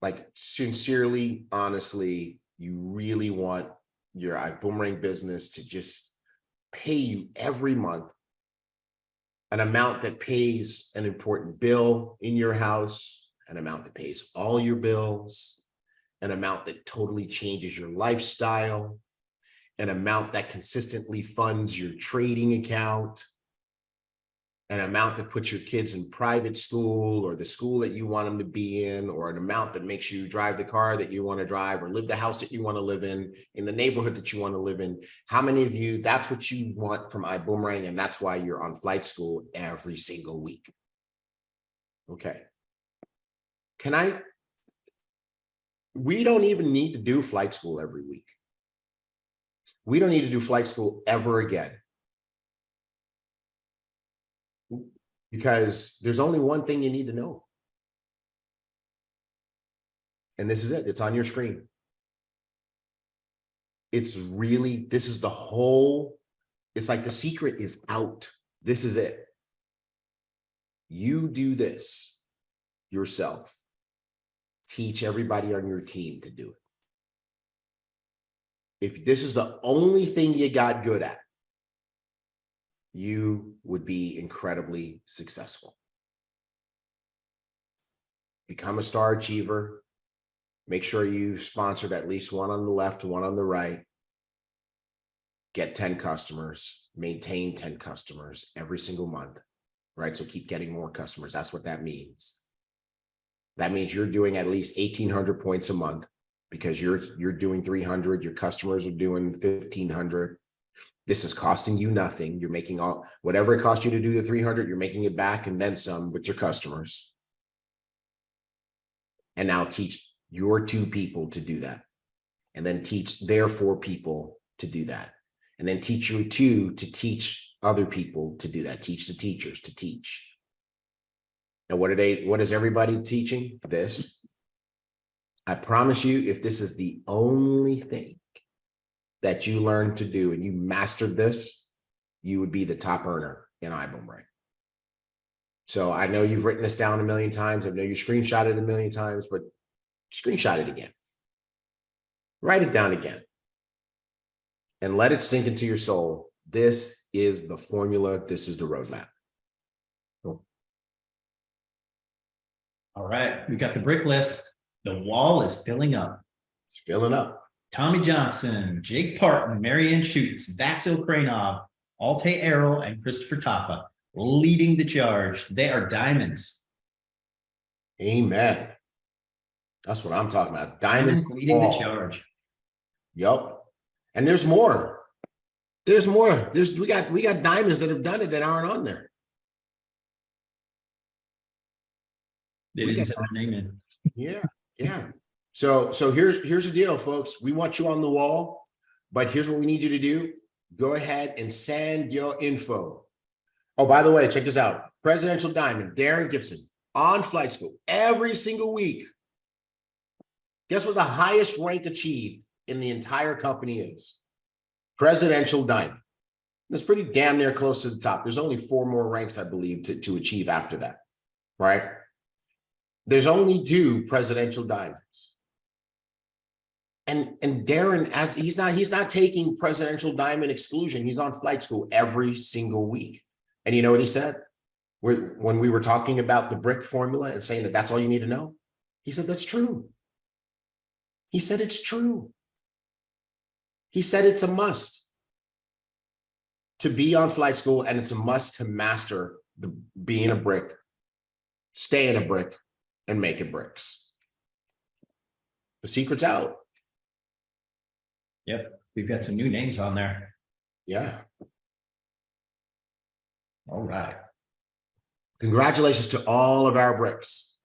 Like sincerely, honestly, you really want your Iboomerang business to just pay you every month an amount that pays an important bill in your house, an amount that pays all your bills, an amount that totally changes your lifestyle, an amount that consistently funds your trading account, an amount that puts your kids in private school or the school that you want them to be in, or an amount that makes you drive the car that you want to drive or live the house that you want to live in the neighborhood that you want to live in. How many of you, that's what you want from Iboomerang, and that's why you're on flight school every single week? Okay. We don't even need to do flight school every week. We don't need to do flight school ever again. Because there's only one thing you need to know. And this is it. It's on your screen. It's really, this is the whole, it's like the secret is out. This is it. You do this yourself. Teach everybody on your team to do it. If this is the only thing you got good at, you would be incredibly successful. Become a star achiever. Make sure you've sponsored at least one on the left, one on the right. Get 10 customers, maintain 10 customers every single month, right? So keep getting more customers. That's what that means. That means you're doing at least 1,800 points a month because you're doing 300, your customers are doing 1,500. This is costing you nothing. You're making all, whatever it cost you to do the 300, you're making it back and then some with your customers. And now teach your 2 people to do that. And then teach their 4 people to do that. And then teach your 2 to teach other people to do that. Teach the teachers to teach. And what is everybody teaching? This. I promise you, if this is the only thing that you learned to do and you mastered this, you would be the top earner in Ibüümerang. So I know you've written this down a million times. I know you screenshot it a million times, but screenshot it again. Write it down again. And let it sink into your soul. This is the formula. This is the roadmap. Cool. All right, we got the brick list. The wall is filling up. It's filling up. Tommy Johnson, Jake Parton, Marianne Schutz, Vasil Kranov, Alte Errol, and Christopher Taffa leading the charge. They are diamonds. Amen. That's what I'm talking about. Diamonds leading the charge. Yup. And there's more. There's more. We got diamonds that have done it that aren't on there. They didn't send their name in. Yeah, yeah. So here's the deal, folks. We want you on the wall, but here's what we need you to do. Go ahead and send your info. Oh, by the way, check this out. Presidential Diamond, Darren Gibson, on Flight School every single week. Guess what the highest rank achieved in the entire company is? Presidential Diamond. That's pretty damn near close to the top. There's only 4 more ranks, I believe, to achieve after that, right? There's only 2 Presidential Diamonds. And Darren, as he's not taking Presidential Diamond exclusion. He's on Flight School every single week. And you know what he said? When we were talking about the brick formula and saying that that's all you need to know, he said, that's true. He said, it's true. He said, it's a must to be on Flight School, and it's a must to master being a brick, stay in a brick, and make it bricks. The secret's out. Yep, we've got some new names on there. Yeah. All right. Congratulations to all of our bricks.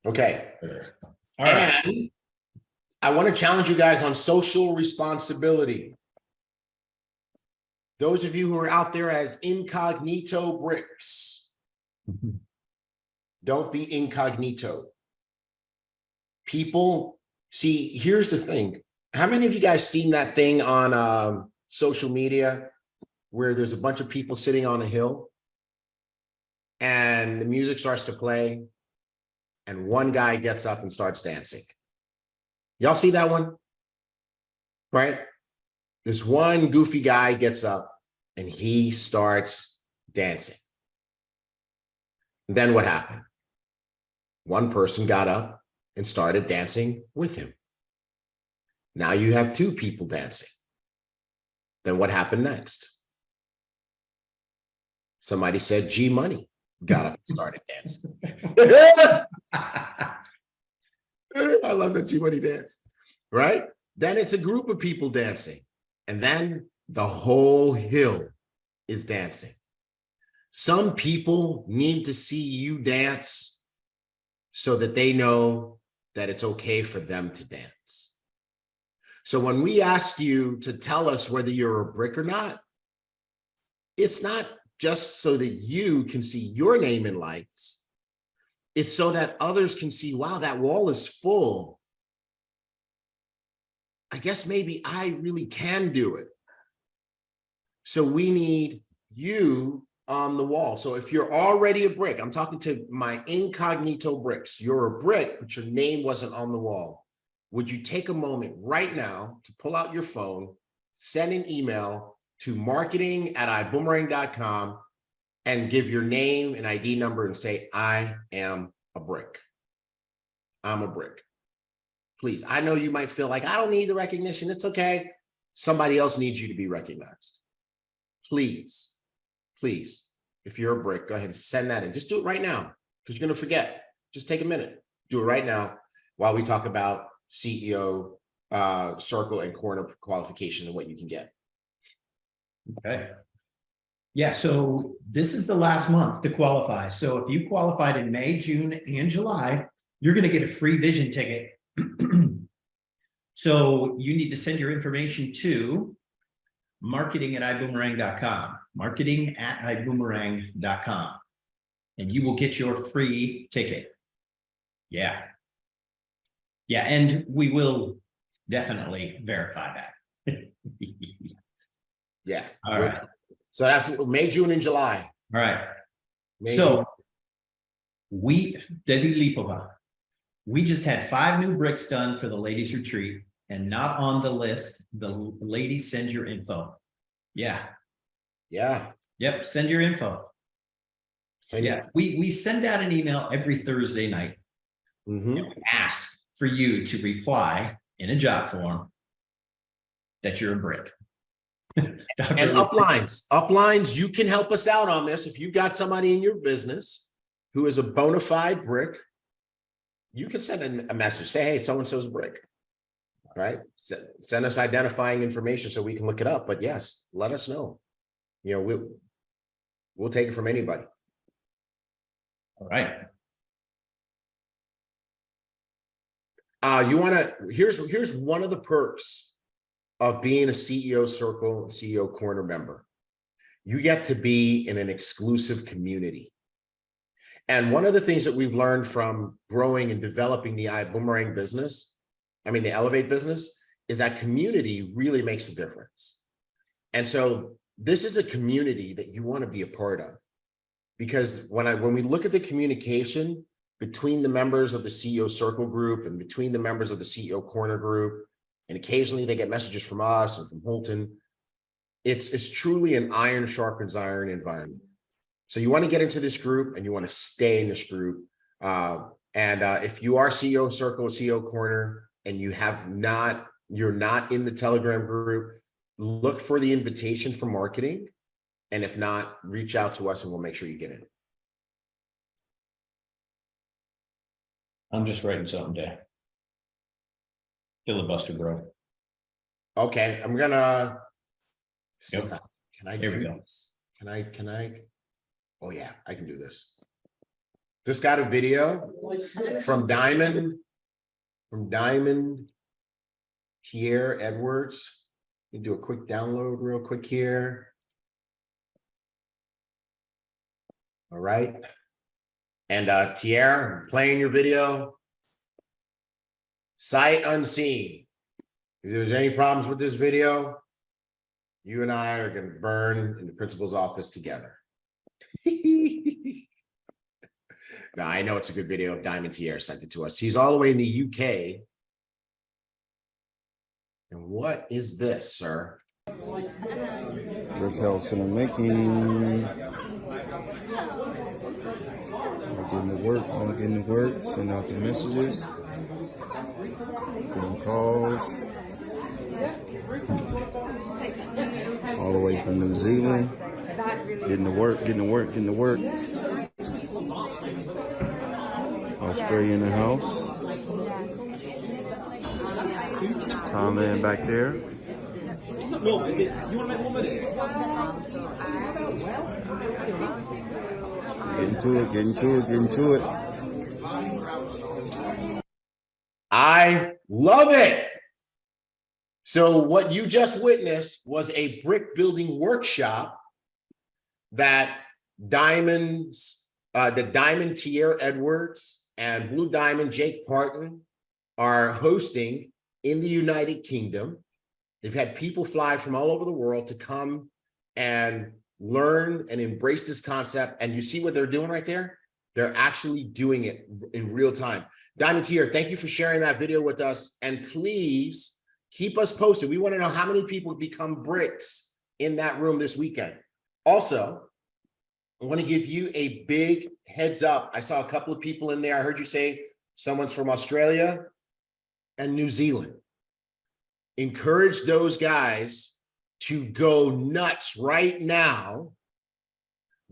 Okay. All right. And I want to challenge you guys on social responsibility. Those of you who are out there as incognito bricks, don't be incognito. People, see, here's the thing. How many of you guys seen that thing on social media where there's a bunch of people sitting on a hill and the music starts to play and one guy gets up and starts dancing? Y'all see that one? Right? This one goofy guy gets up and he starts dancing. Then what happened? One person got up and started dancing with him. Now you have 2 people dancing. Then what happened next? Somebody said G Money got up and started dancing. I love that G Money dance, right? Then it's a group of people dancing. And then the whole hill is dancing. Some people need to see you dance so that they know that it's okay for them to dance. So when we ask you to tell us whether you're a brick or not, it's not just so that you can see your name in lights. It's so that others can see, wow, that wall is full I guess maybe I really can do it. So we need you on the wall. So if you're already a brick, I'm talking to my incognito bricks, you're a brick, but your name wasn't on the wall. Would you take a moment right now to pull out your phone, send an email to marketing@iboomerang.com and give your name and ID number and say, I am a brick. I'm a brick. Please. I know you might feel like I don't need the recognition. It's okay. Somebody else needs you to be recognized. Please, please, if you're a brick, go ahead and send that in. Just do it right now because you're going to forget. Just take a minute. Do it right now while we talk about CEO circle and corner qualification and what you can get. Okay. Yeah, so this is the last month to qualify. So if you qualified in May, June, and July, you're going to get a free vision ticket. So you need to send your information to marketing@iboomerang.com, marketing@iboomerang.com, and you will get your free ticket. Yeah. Yeah, and we will definitely verify that. Yeah. All right. So that's May, June, and July. All right. May, So Desi Lipova, we just had 5 new bricks done for the ladies retreat and not on the list. The ladies, send your info. Yeah. Yeah. Yep. Send your info. Send Yeah. We send out an email every Thursday night. Mm-hmm. And we ask for you to reply in a job form that you're a brick. And uplines, you can help us out on this. If you've got somebody in your business who is a bona fide brick, you can send a message, say, hey, so-and-so's a brick, right? Send us identifying information so we can look it up. But yes, let us know. You know, we'll take it from anybody. All right. Here's one of the perks of being a CEO Circle, CEO Corner member. You get to be in an exclusive community. And one of the things that we've learned from growing and developing the Iboomerang business, the Elevate business, is that community really makes a difference. And so this is a community that you want to be a part of, because when we look at the communication between the members of the CEO Circle group and between the members of the CEO Corner group, and occasionally they get messages from us and from Holton, it's truly an iron sharpens iron environment. So you want to get into this group and you want to stay in this group. If you are CEO Circle, CEO Corner, and you're not in the Telegram group, look for the invitation from marketing. And if not, reach out to us and we'll make sure you get in. I'm just writing something down. Filibuster, bro. Okay, I'm gonna. Yep. Can I Here do we go. this? Can I? Oh yeah, I can do this. Just got a video from Diamond Tier Edwards. You do a quick download real quick here. All right. And Tier, playing your video. Sight unseen. If there's any problems with this video, you and I are going to burn in the principal's office together. Now, I know it's a good video. Diamond Tier sent it to us. He's all the way in the UK. And what is this, sir? Brick house in the making. I'm getting to work, sending out the messages, getting calls. All the way from New Zealand. Getting to work. Australia in the house. Thailand back there. Getting to it. I love it. So what you just witnessed was a brick building workshop that the Diamond Tier Edwards and Blue Diamond Jake Parton are hosting in the United Kingdom. They've had people fly from all over the world to come and learn and embrace this concept. And you see what they're doing right there? They're actually doing it in real time. Diamond Tier, thank you for sharing that video with us. And please keep us posted. We want to know how many people become bricks in that room this weekend. Also, I want to give you a big heads up. I saw a couple of people in there. I heard you say someone's from Australia and New Zealand. Encourage those guys to go nuts right now,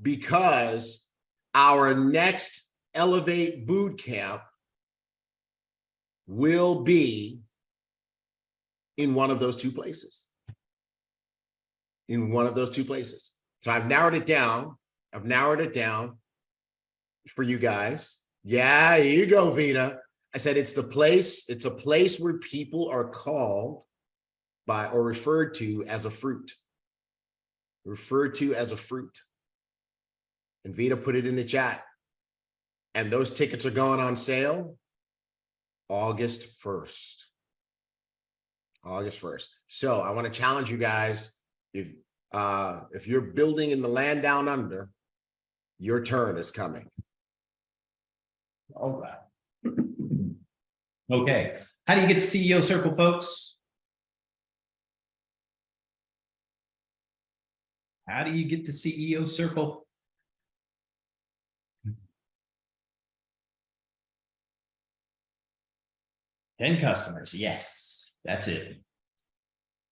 because our next Elevate boot camp will be in one of those two places. In one of those two places. So I've narrowed it down. I've narrowed it down for you guys. Yeah, here you go, Vita. I said it's a place where people are called by or referred to as a fruit. Referred to as a fruit. And Vita put it in the chat. And those tickets are going on sale August 1st. August 1st. So I want to challenge you guys. If you're building in the land down under, your turn is coming. All right. Okay. How do you get to CEO Circle, folks? How do you get to CEO Circle? Ten customers. Yes, that's it.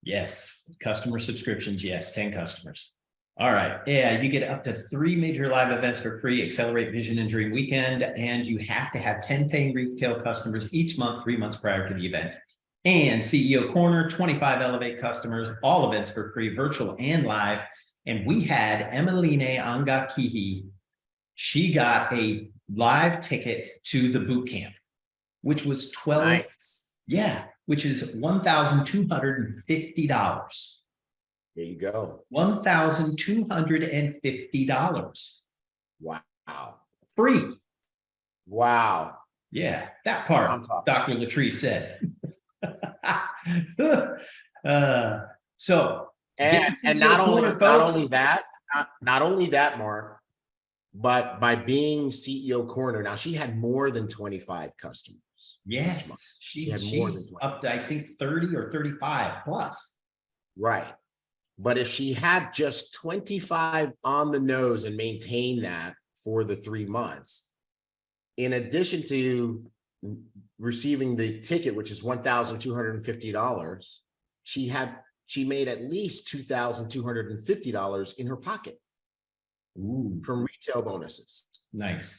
Yes. Customer subscriptions. Yes. 10 customers. All right. Yeah. You get up to 3 major live events for free. Accelerate Vision and Dream Weekend. And you have to have 10 paying retail customers each month, 3 months prior to the event. And CEO Corner, 25 Elevate customers, all events for free, virtual and live. And we had Emeline Angakihi. She got a live ticket to the boot camp, which was 12. Nice. Yeah, which is $1,250. There you go. $1,250. Wow. Free. Wow. Yeah, that That's what part, I'm talking Dr. Latree said. So, And not only that, Mark, but by being CEO Corner, now she had more than 25 customers. yes, had more than she's 20. up to, I think, 30 or 35 plus. Right. But if she had just 25 on the nose and maintained that for the 3 months, in addition to receiving the ticket, which is $1,250, she made at least $2,250 in her pocket. Ooh, From retail bonuses. nice.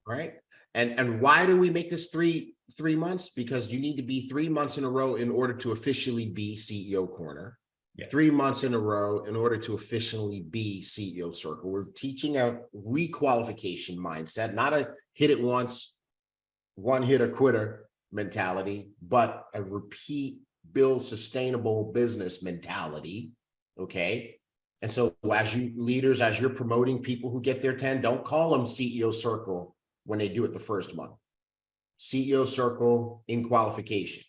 Right. And why do we make this three months? Because you need to be 3 months in a row in order to officially be CEO Corner. Yeah. 3 months in a row in order to officially be CEO Circle. We're teaching a requalification mindset, not a hit it once, one hit or quitter mentality, but a repeat, build sustainable business mentality. Okay. And so as you leaders, as you're promoting people who get their 10, don't call them CEO Circle when they do it the first month. CEO Circle in qualification.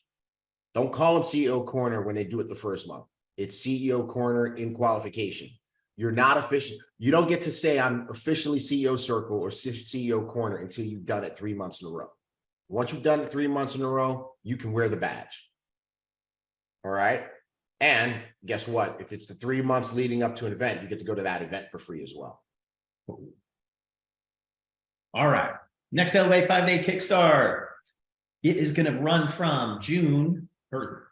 Don't call them CEO Corner when they do it the first month. It's CEO Corner in qualification. You're not official. You don't get to say I'm officially CEO Circle or CEO Corner until you've done it 3 months in a row. Once you've done it 3 months in a row, you can wear the badge. All right. And guess what? If it's the 3 months leading up to an event, you get to go to that event for free as well. All right. Next Elevate 5-day Kickstart. It is going to run from June, or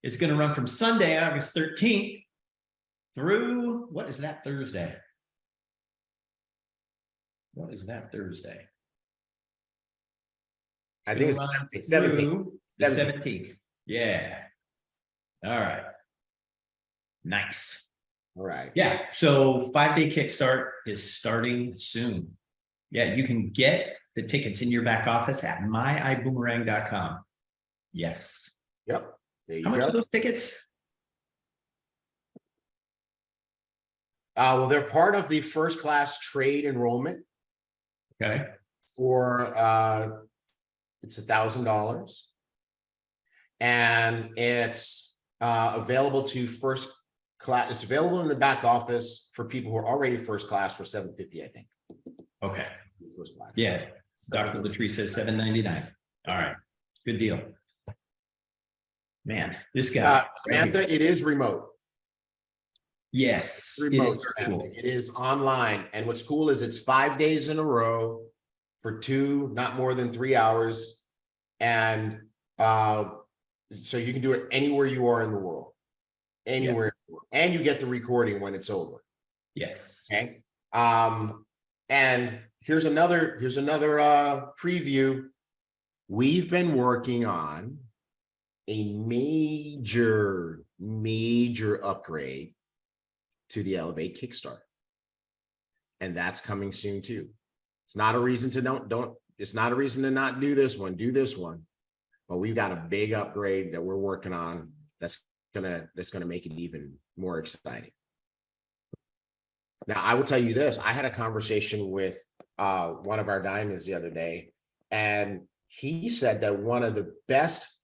it's going to run from Sunday, August 13th through, what is that Thursday? What is that Thursday? I think it's 17th. The 17th. Yeah. All right. Nice. All right. Yeah. So 5-day Kickstart is starting soon. Yeah. You can get the tickets in your back office at myiboomerang.com. Yes. Yep. There you How much go. are those tickets? Well, they're part of the first class trade enrollment Okay. for It's $1,000. And it's available to first class. It's available in the back office for people who are already first class for $750, I think. Okay. First class. Yeah. Dr. Latrice says $799. All right. Good deal. Man, this guy. Samantha, it is remote. Yes. Remote. It is virtual. It is online. And what's cool is it's 5 days in a row for 2, not more than 3 hours. And so you can do it anywhere you are in the world. Anywhere. Yeah. And you get the recording when it's over. Yes. Okay. And here's another preview. We've been working on a major upgrade to the Elevate Kickstart. And that's coming soon too. It's not a reason to it's not a reason to not do this one. Do this one. But we've got a big upgrade that we're working on that's gonna make it even more exciting. Now, I will tell you this. I had a conversation with one of our diamonds the other day, and he said that one of the best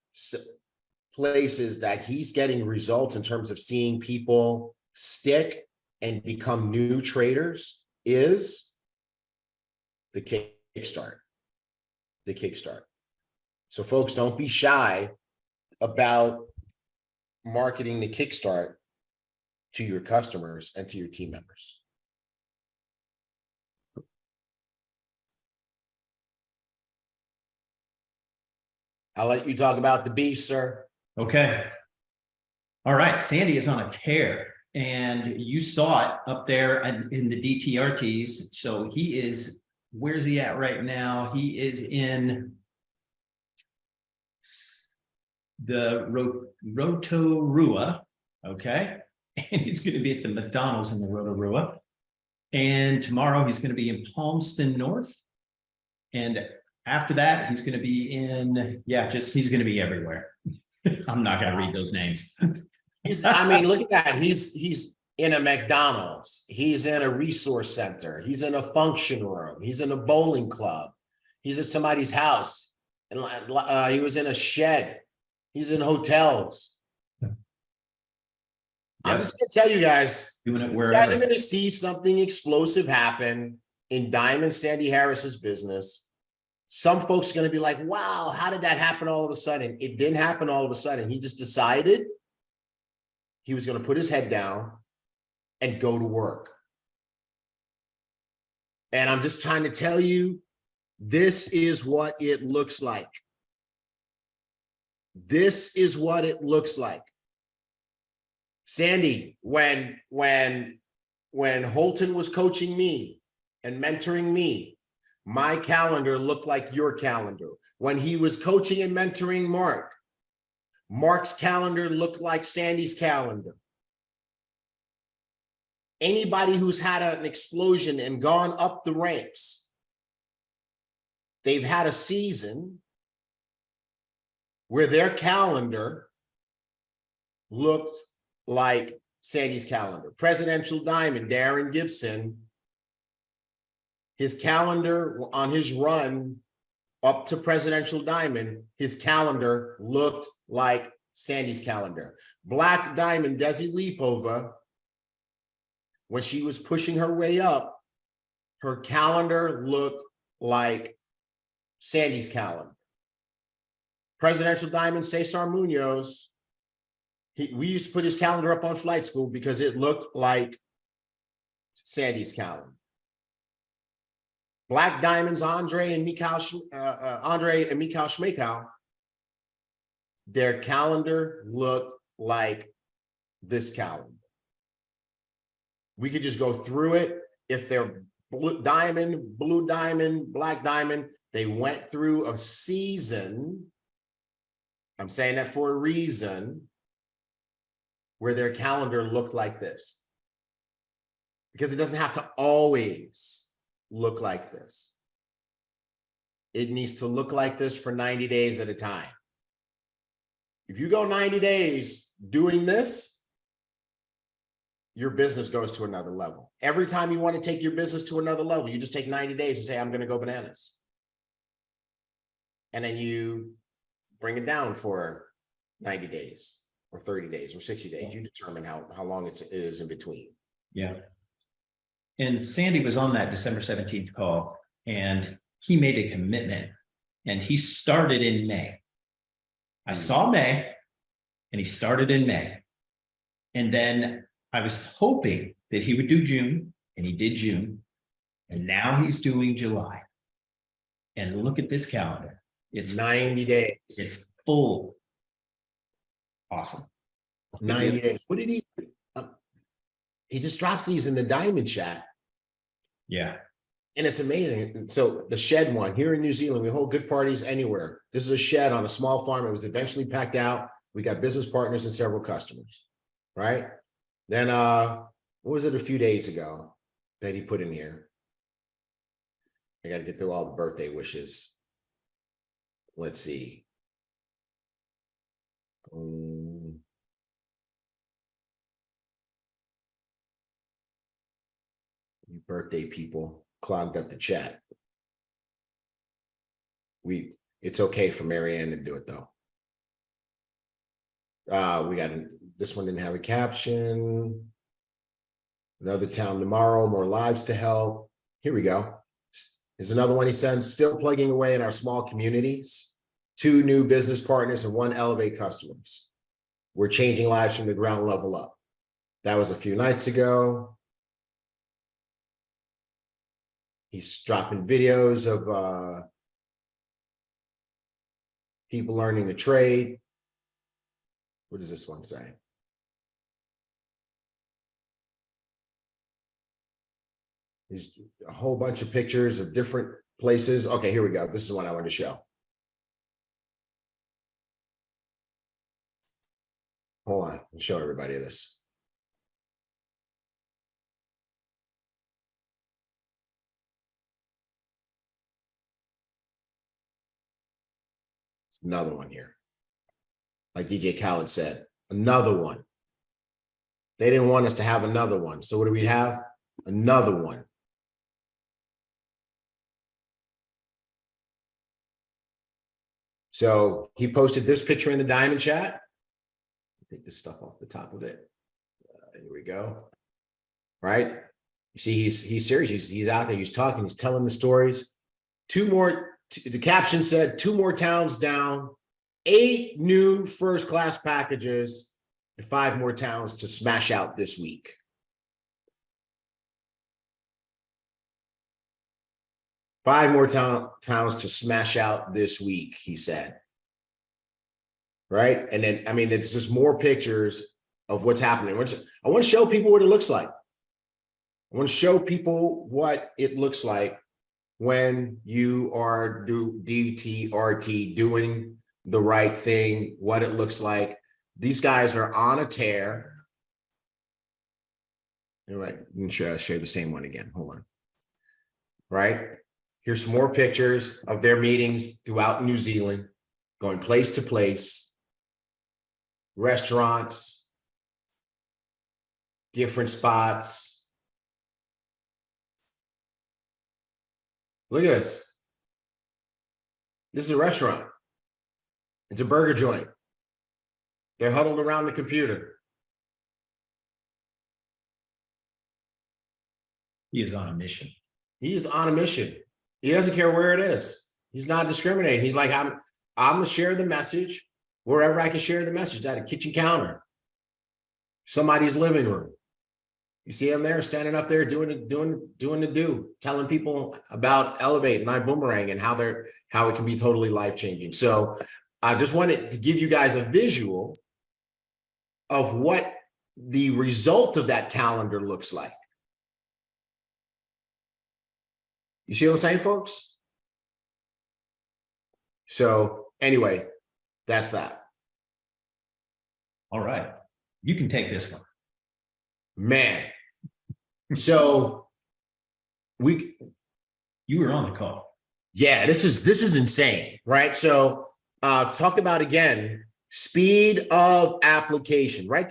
places that he's getting results in terms of seeing people stick and become new traders is the Kickstart. The Kickstart. So folks, don't be shy about marketing the Kickstart to your customers and to your team members. I'll let you talk about the beef, sir. Okay. All right. Sandy is on a tear, and you saw it up there in the DTRTs. So he is, where's he at right now? He is in the Rotorua. Okay. And he's going to be at the McDonald's in the Rotorua. And tomorrow he's going to be in Palmston North. And after that, he's going to be in, he's going to be everywhere. I'm not going to read those names. I mean, look at that. He's in a McDonald's. He's in a resource center. He's in a function room. He's in a bowling club. He's at somebody's house. And he was in a shed. He's in hotels. Yep. I'm just going to tell you guys, doing it wherever. You guys are going to see something explosive happen in Diamond Sandy Harris's business. Some folks are going to be like, wow, how did that happen all of a sudden? It didn't happen all of a sudden. He just decided he was going to put his head down and go to work. And I'm just trying to tell you, this is what it looks like. This is what it looks like. Sandy, when Holton was coaching me and mentoring me, my calendar looked like your calendar. When he was coaching and mentoring Mark, Mark's calendar looked like Sandy's calendar. Anybody who's had an explosion and gone up the ranks, they've had a season where their calendar looked like Sandy's calendar. Presidential Diamond, Darren Gibson, his calendar on his run up to Presidential Diamond, his calendar looked like Sandy's calendar. Black Diamond, Desi Lipova, when she was pushing her way up, her calendar looked like Sandy's calendar. Presidential Diamond, Cesar Munoz, we used to put his calendar up on Flight School because it looked like Sandy's calendar. Black Diamonds, Andre and Mikhail Schmeikow, their calendar looked like this calendar. We could just go through it. If they're blue diamond, black diamond, they went through a season. I'm saying that for a reason, where their calendar looked like this. Because it doesn't have to always look like this. It needs to look like this for 90 days at a time. If you go 90 days doing this, your business goes to another level. Every time you want to take your business to another level, you just take 90 days and say, I'm going to go bananas. and then you bring it down for 90 days or 30 days or 60 days. You determine how long it is in between. Yeah. And Sandy was on that December 17th call, and he made a commitment, and he started in May. I saw May, and he started in May. And then I was hoping that he would do June, and he did June. And now he's doing July. And look at this calendar. It's 90 days. It's full. Awesome. 90 days. What did he? He just drops these in the diamond chat. Yeah. And it's amazing. So the shed one here in New Zealand, we hold good parties anywhere. This is a shed on a small farm. It was eventually packed out. We got business partners and several customers, right? Then, what was it a few days ago that he put in here? I got to get through all the birthday wishes. Let's see. You birthday people clogged up the chat. It's okay for Marianne to do it though. We got this one didn't have a caption. Another town tomorrow, more lives to help. Here we go. Here's another one he sends, still plugging away in our small communities. 2 new business partners and 1 Elevate customers. We're changing lives from the ground level up. That was a few nights ago. He's dropping videos of people learning the trade. What does this one say? There's a whole bunch of pictures of different places. Okay, here we go. This is the one I wanted to show. Hold on, I'll show everybody this. Another one here. Like DJ Khaled said, another one. They didn't want us to have another one. So what do we have? Another one. So he posted this picture in the diamond chat. Take this stuff off the top of it. Here we go. Right? You see, he's serious. He's out there. He's talking. He's telling the stories. 2 more. The caption said 2 more towns down, 8 new first-class packages, and 5 more towns to smash out this week. Five more towns to smash out this week, he said. Right? And then, I mean, it's just more pictures of what's happening. I want to show people what it looks like. I want to show people what it looks like when you are DTRT, doing the right thing, what it looks like. These guys are on a tear. Anyway, let me share the same one again. Hold on. Right? Here's some more pictures of their meetings throughout New Zealand, going place to place, restaurants, different spots. Look at this. This is a restaurant. It's a burger joint. They're huddled around the computer. He is on a mission. He is on a mission. He doesn't care where it is. He's not discriminating. He's like, I'm gonna share the message wherever I can share the message, at a kitchen counter, somebody's living room. You see him there standing up there doing the do, telling people about Elevate and Ibüümerang and how it can be totally life-changing. So I just wanted to give you guys a visual of what the result of that calendar looks like. You see what I'm saying, folks? So anyway, that's that. All right. You can take this one. Man. So you were on the call. Yeah, this is insane, right? So talk about, again, speed of application, right?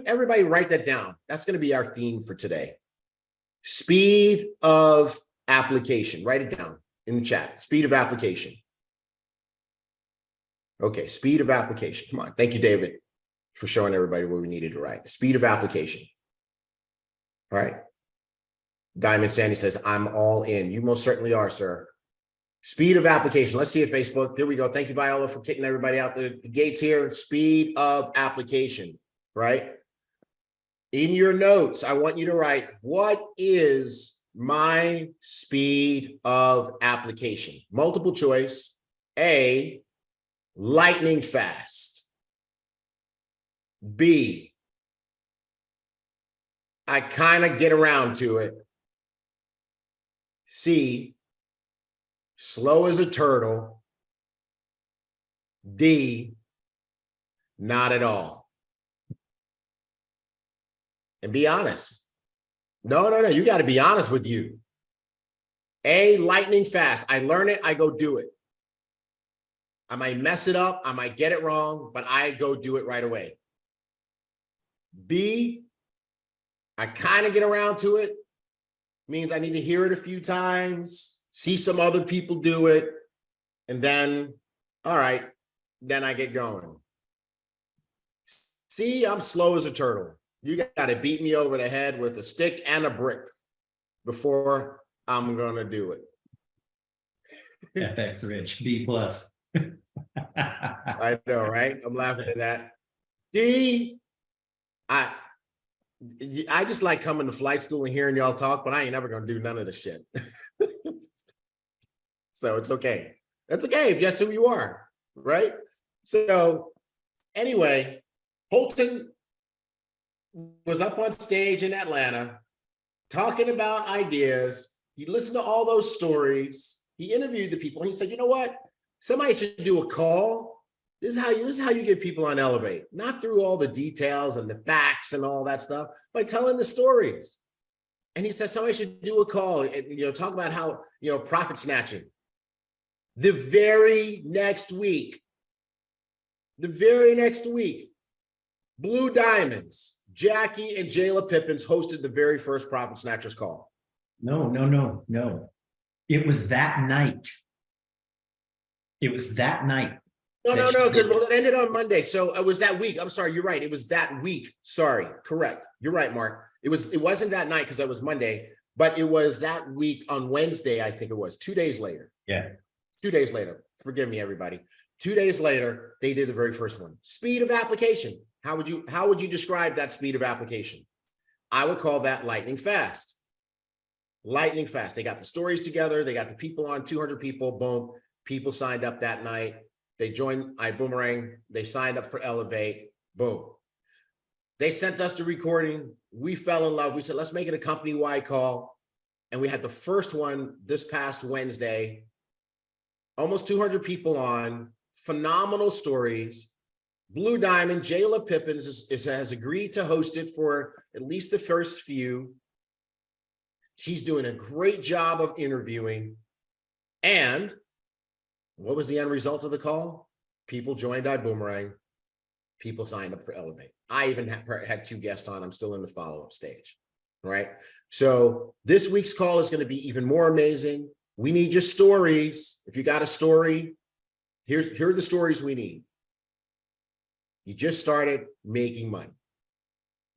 Everybody write that down. That's going to be our theme for today. Speed of application. Write it down in the chat. Speed of application. Okay, speed of application. Come on. Thank you, David, for showing everybody what we needed to write. Speed of application. All right. Diamond Sandy says, I'm all in. You most certainly are, sir. Speed of application. Let's see it, Facebook. There we go. Thank you, Viola, for kicking everybody out the gates here. Speed of application, right? In your notes, I want you to write, what is my speed of application? Multiple choice. A, lightning fast. B, I kind of get around to it. C, slow as a turtle. D, not at all. And be honest. No, you got to be honest with you. A, lightning fast. I learn it, I go do it. I might mess it up, I might get it wrong, but I go do it right away. B, I kind of get around to it. Means I need to hear it a few times, see some other people do it, and then, all right, then I get going. C, I'm slow as a turtle. You got to beat me over the head with a stick and a brick before I'm going to do it. FX Rich, B plus. I know, right? I'm laughing at that. D, I just like coming to flight school and hearing y'all talk, but I ain't never gonna do none of this shit. So it's okay. That's okay if that's who you are, right? So anyway, Holton was up on stage in Atlanta talking about ideas. He listened to all those stories. He interviewed the people. And he said, you know what? Somebody should do a call. This is how you get people on Elevate, not through all the details and the facts and all that stuff, by telling the stories. And he said somebody should do a call and talk about how profit snatching. The very next week, Blue Diamonds, Jackie and Jayla Pippins hosted the very first Profit Snatchers call. No. It was that night. No, because it ended on Monday. So it was that week. I'm sorry, you're right. It was that week. Sorry, correct. You're right, Mark. It wasn't that night because that was Monday, but it was that week on Wednesday, I think it was 2 days later. Yeah. 2 days later. Forgive me, everybody. 2 days later, they did the very first one. Speed of application. How would you describe that speed of application? I would call that lightning fast. Lightning fast. They got the stories together. They got the people on, 200 people. Boom. People signed up that night. They joined Ibüümerang. They signed up for Elevate. Boom. They sent us the recording. We fell in love. We said, let's make it a company-wide call. And we had the first one this past Wednesday. Almost 200 people on. Phenomenal stories. Blue Diamond, Jayla Pippins has agreed to host it for at least the first few. She's doing a great job of interviewing. And what was the end result of the call? People joined Ibüümerang. People signed up for Elevate. I even had 2 guests on. I'm still in the follow-up stage, right? So this week's call is going to be even more amazing. We need your stories. If you got a story, here are the stories we need. You just started making money.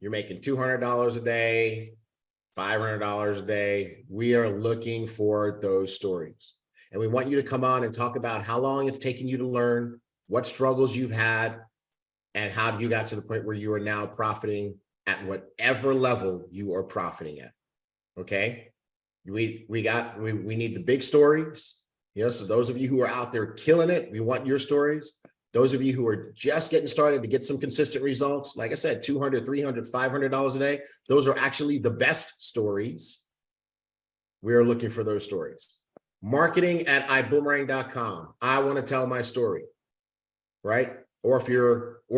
You're making $200 a day, $500 a day. We are looking for those stories. And we want you to come on and talk about how long it's taken you to learn, what struggles you've had, and how you got to the point where you are now profiting at whatever level you are profiting at. Okay? We need the big stories. So those of you who are out there killing it, we want your stories. Those of you who are just getting started to get some consistent results, like I said, $200, $300, $500 a day, those are actually the best stories. We are looking for those stories. Marketing at iboomerang.com. I want to tell my story, right? Or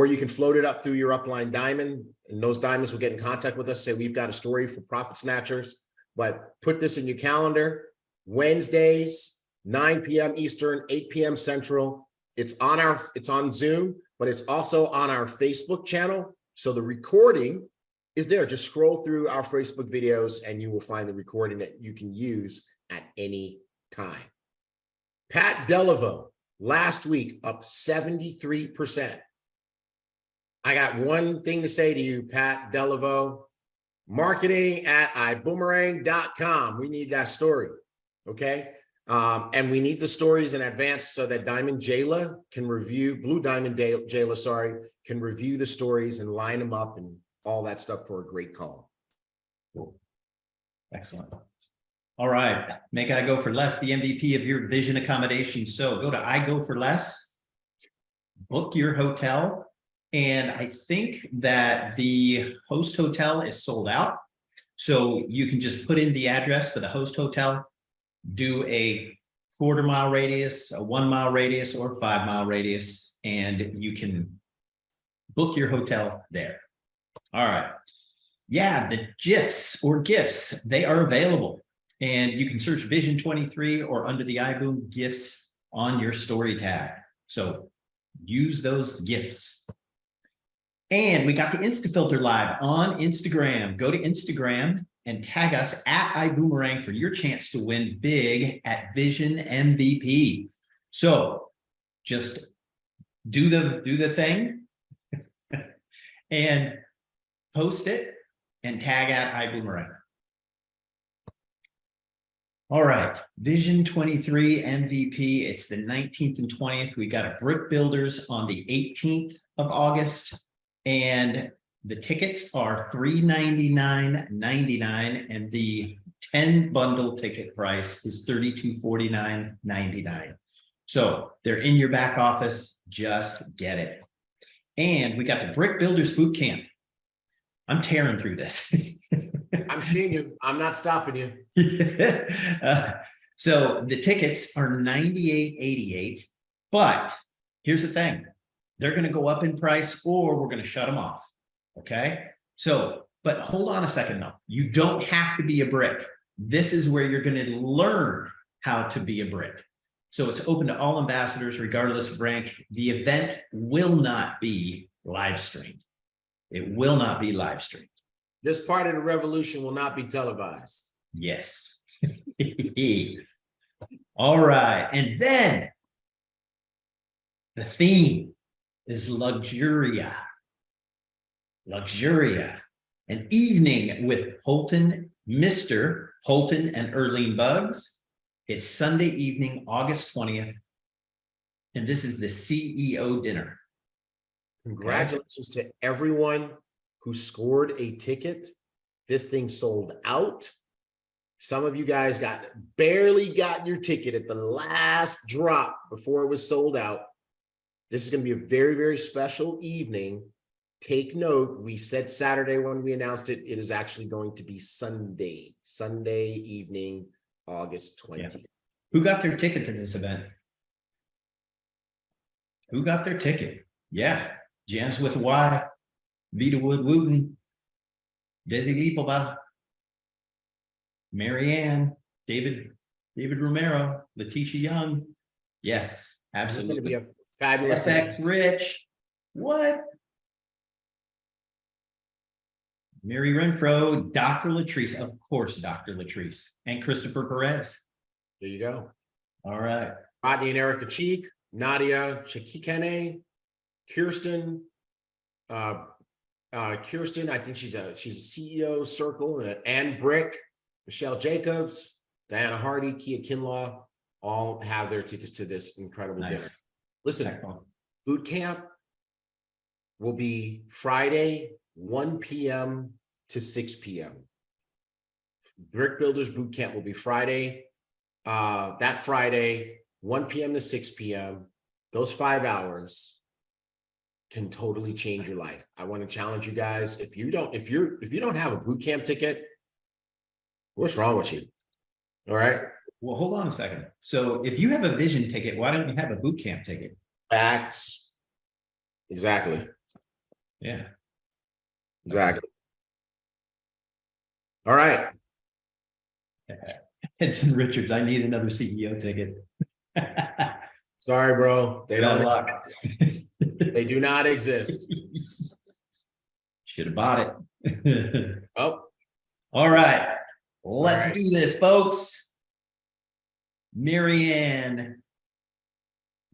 you can float it up through your upline diamond, and those diamonds will get in contact with us, say we've got a story for Profit Snatchers. But put this in your calendar. Wednesdays, 9 p.m. Eastern, 8 p.m. Central. It's on Zoom, but it's also on our Facebook channel. So the recording is there. Just scroll through our Facebook videos and you will find the recording that you can use at any time. Pat Delaveau, last week up 73%. I got one thing to say to you, Pat Delaveau. Marketing at iboomerang.com. We need that story. Okay. And we need the stories in advance so that Diamond Jayla can review, Blue Diamond Jayla, sorry, can review the stories and line them up and all that stuff for a great call. Cool. Excellent. All right. Make I Go for Less the MVP of your vision accommodation. So go to I Go for Less, book your hotel. And I think that the host hotel is sold out. So you can just put in the address for the host hotel, do a 1/4 mile radius, a 1 mile radius, or 5 mile radius, and you can book your hotel there. All right. Yeah, the gifts, they are available. And you can search Vision 23 or under the iBoom gifts on your story tag. So use those gifts. And we got the InstaFilter live on Instagram. Go to Instagram and tag us at Ibüümerang for your chance to win big at Vision MVP. So just do the thing and post it and tag at Ibüümerang. All right, Vision 23 MVP. It's the 19th and 20th. We got a Brick Builders on the 18th of August, and the tickets are $399.99, and the 10 bundle ticket price is $3249.99. So they're in your back office. Just get it. And we got the Brick Builders Boot Camp. I'm tearing through this. I'm seeing you. I'm not stopping you. So the tickets are $98.88, but here's the thing. They're going to go up in price or we're going to shut them off. Okay. So, but hold on a second though. You don't have to be a brick. This is where you're going to learn how to be a brick. So it's open to all ambassadors, regardless of rank. The event will not be live streamed. It will not be live streamed. This part of the revolution will not be televised. Yes. All right. And then the theme is Luxuria. Luxuria. An evening with Mr. Holton and Erlene Buggs. It's Sunday evening, August 20th. And this is the CEO dinner. Congratulations to everyone who scored a ticket. This thing sold out. Some of you guys barely got your ticket at the last drop before it was sold out. This is going to be a very, very special evening. Take note, we said Saturday when we announced it. It is actually going to be Sunday evening, August 20th. Yeah. Who got their ticket to this event? Who got their ticket? Yeah, Janice with a Y, Vita Wood Wooten, Desi Lipova, Marianne, David Romero, Letitia Young. Yes, absolutely. This is going to be a fabulous SX Rich. What? Mary Renfro, Dr. Latrice, of course, Dr. Latrice, and Christopher Perez. There you go. All right. Rodney and Erica Cheek, Nadia Chikikene, Kirsten. Kirsten, I think she's a CEO Circle, Ann Brick, Michelle Jacobs, Diana Hardy, Kia Kinlaw, all have their tickets to this incredible dinner. Listen, boot camp will be Friday, 1 p.m. to 6 p.m. Brick Builders Boot Camp will be Friday, that Friday, 1 p.m. to 6 p.m. Those 5 hours can totally change your life. I want to challenge you guys. If you don't have a boot camp ticket, what's wrong with you? All right. Well, hold on a second. So if you have a vision ticket, why don't you have a boot camp ticket? Facts. Exactly. Yeah. Exactly. All right. Edson Richards, I need another CEO ticket. Sorry, bro. They don't. They do not exist. Should have bought it. Oh. All right. Let's do this, folks. Marianne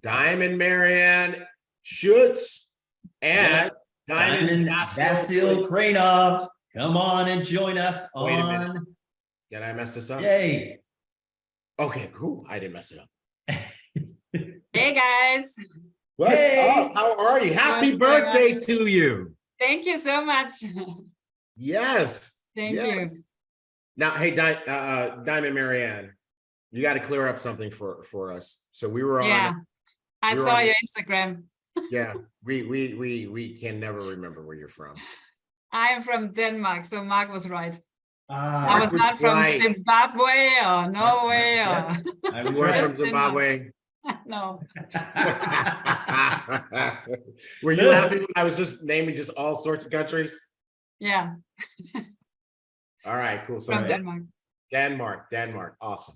Diamond Marianne Schutz and Diamond Vasil Kranov. Come on and join us Wait a minute. on. Did I mess this up? Yay. Okay, cool. I didn't mess it up. Hey guys, What's Hey. up? How are you? Happy What's going birthday on? to you. thank you so much. Yes. Thank yes. you. Now, hey, Diamond Marianne, you got to clear up something for us. So we were on. Yeah, I we were saw on- your Instagram. Yeah, we can never remember where you're from. I am from Denmark, so Mark was right. I Ah, was was not from right. Zimbabwe or Norway yeah. or I You was weren't right. from Zimbabwe. no. Were you happy when I was just naming just all sorts of countries? Yeah, All right, cool. So from Denmark. Denmark, awesome.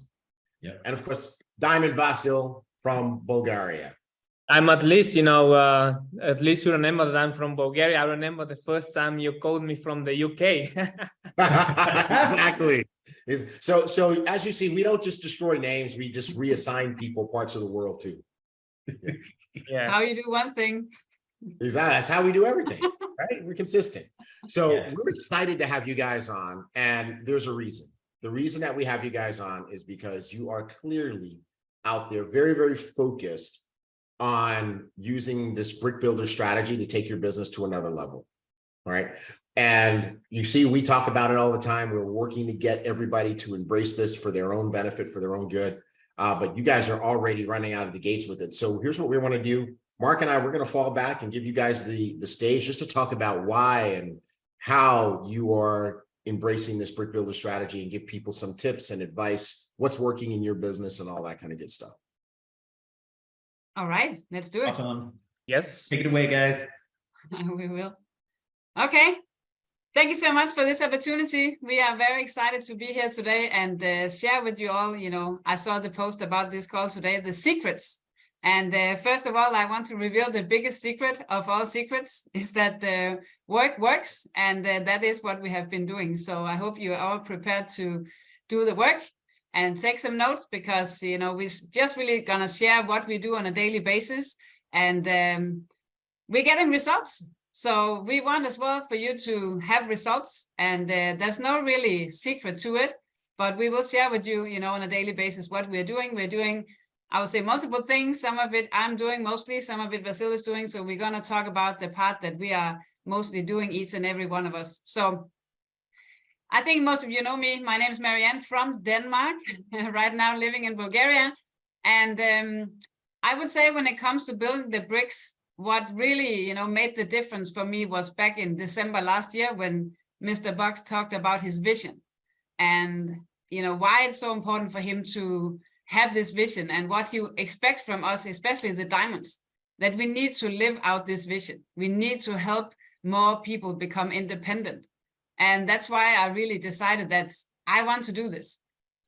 Yeah. And of course, Diamond Vasil from Bulgaria. I'm at least, at least you remember that I'm from Bulgaria. I remember the first time you called me from the UK. Exactly. So as you see, we don't just destroy names, we just reassign people parts of the world too. Yeah. How you do one thing. Exactly. That's how we do everything, right? We're consistent. So Yes. we're excited to have you guys on, and there's a reason. The reason that we have you guys on is because you are clearly out there very, very focused on using this brick builder strategy to take your business to another level. All right. And you see, we talk about it all the time. We're working to get everybody to embrace this for their own benefit, for their own good. But you guys are already running out of the gates with it. So here's what we want to do. Mark and I, we're going to fall back and give you guys the stage just to talk about why and how you are embracing this brick builder strategy and give people some tips and advice, what's working in your business and all that kind of good stuff. All right, let's do it. Awesome. Yes. Take it away, guys. We will. Okay. Thank you so much for this opportunity. We are very excited to be here today and share with you all, I saw the post about this call today, the secrets. And first of all, I want to reveal the biggest secret of all secrets is that the work works. And that is what we have been doing. So I hope you are all prepared to do the work and take some notes because, we're just really going to share what we do on a daily basis. And we're getting results. So we want as well for you to have results, and there's no really secret to it, but we will share with you, on a daily basis what we're doing. We're doing, I would say, multiple things. Some of it I'm doing mostly, some of it Vasil is doing. So we're going to talk about the part that we are mostly doing, each and every one of us. So I think most of you know me. My name is Marianne from Denmark, right now living in Bulgaria. And I would say when it comes to building the bricks, what really, made the difference for me was back in December last year when Mr. Bucks talked about his vision and, why it's so important for him to have this vision and what he expects from us, especially the diamonds, that we need to live out this vision. We need to help more people become independent. And that's why I really decided that I want to do this.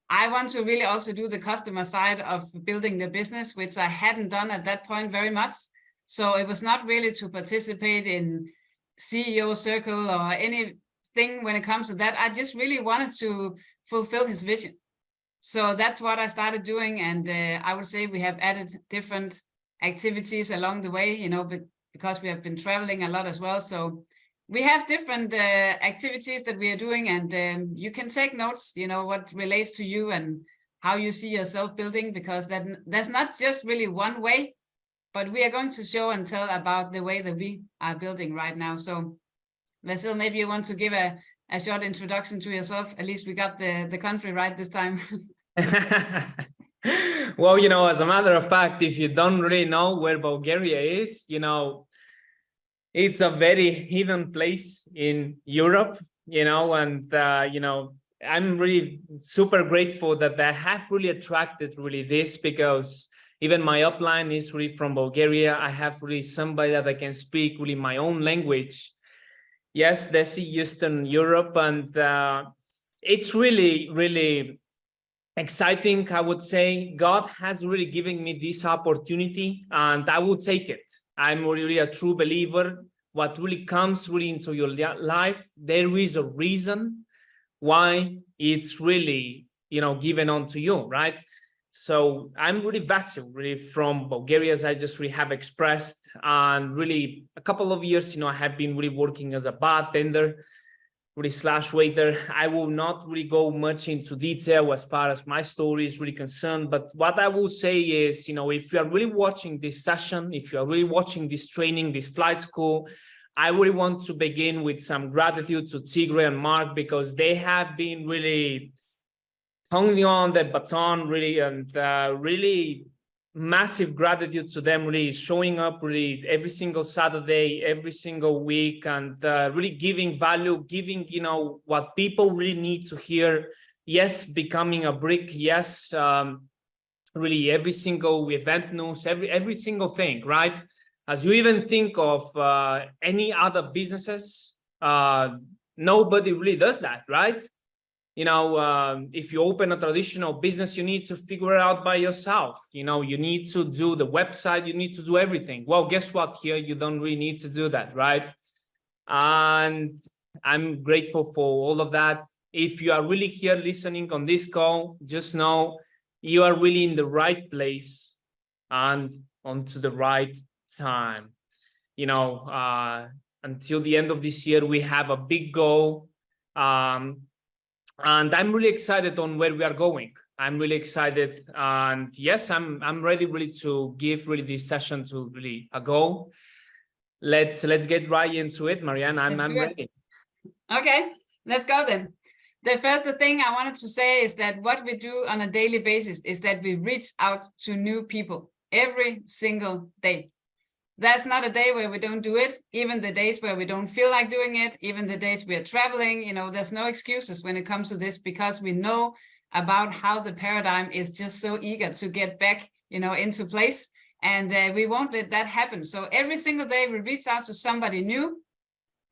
I want to really also do the customer side of building the business, which I hadn't done at that point very much. So it was not really to participate in CEO circle or anything when it comes to that. I just really wanted to fulfill his vision. So that's what I started doing. And I would say we have added different activities along the way, because we have been traveling a lot as well. So we have different activities that we are doing, and you can take notes, what relates to you and how you see yourself building, because that's not just really one way. But we are going to show and tell about the way that we are building right now. So, Vasil, maybe you want to give a short introduction to yourself. At least we got the country right this time. Well, as a matter of fact, if you don't really know where Bulgaria is, it's a very hidden place in Europe, and, I'm really super grateful that I have really attracted really this, because even my upline is really from Bulgaria. I have really somebody that I can speak really my own language. Yes, that's Eastern Europe, and it's really, really exciting, I would say. God has really given me this opportunity, and I will take it. I'm really a true believer. What really comes really into your life, there is a reason why it's really, given onto you, right? So I'm really valuable, really, from Bulgaria, as I just really have expressed. And really, a couple of years, I have been really working as a bartender, really / waiter. I will not really go much into detail as far as my story is really concerned. But what I will say is, if you are really watching this session, if you are really watching this training, this flight school, I really want to begin with some gratitude to Tigre and Mark, because they have been really holding on the baton, really, and really massive gratitude to them, really showing up really every single Saturday, every single week, and really giving value, giving, what people really need to hear. Yes, becoming a brick. Yes, really every single event news, every single thing, right? As you even think of any other businesses, nobody really does that, right? If you open a traditional business, you need to figure it out by yourself. You need to do the website, you need to do everything. Well, guess what? Here, you don't really need to do that, right? And I'm grateful for all of that. If you are really here listening on this call, just know you are really in the right place and onto the right time. Until the end of this year, we have a big goal. And I'm really excited on where we are going. I'm really excited, and yes, I'm ready really to give really this session to really a go. Let's get right into it, Marianne. I'm ready. Okay, let's go then. The first thing I wanted to say is that what we do on a daily basis is that we reach out to new people every single day. There's not a day where we don't do it, even the days where we don't feel like doing it, even the days we are traveling, there's no excuses when it comes to this, because we know about how the paradigm is just so eager to get back, into place, and we won't let that happen. So every single day we reach out to somebody new.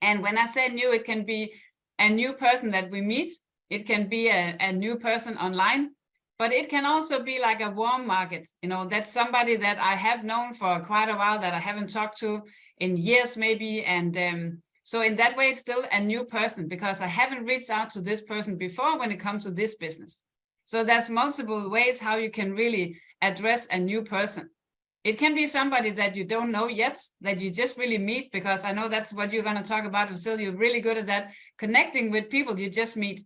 And when I say new, it can be a new person that we meet. It can be a new person online. But it can also be like a warm market, that's somebody that I have known for quite a while that I haven't talked to in years maybe. And so in that way, it's still a new person, because I haven't reached out to this person before when it comes to this business. So there's multiple ways how you can really address a new person. It can be somebody that you don't know yet, that you just really meet, because I know that's what you're going to talk about, Vasil. You're really good at that, connecting with people you just meet.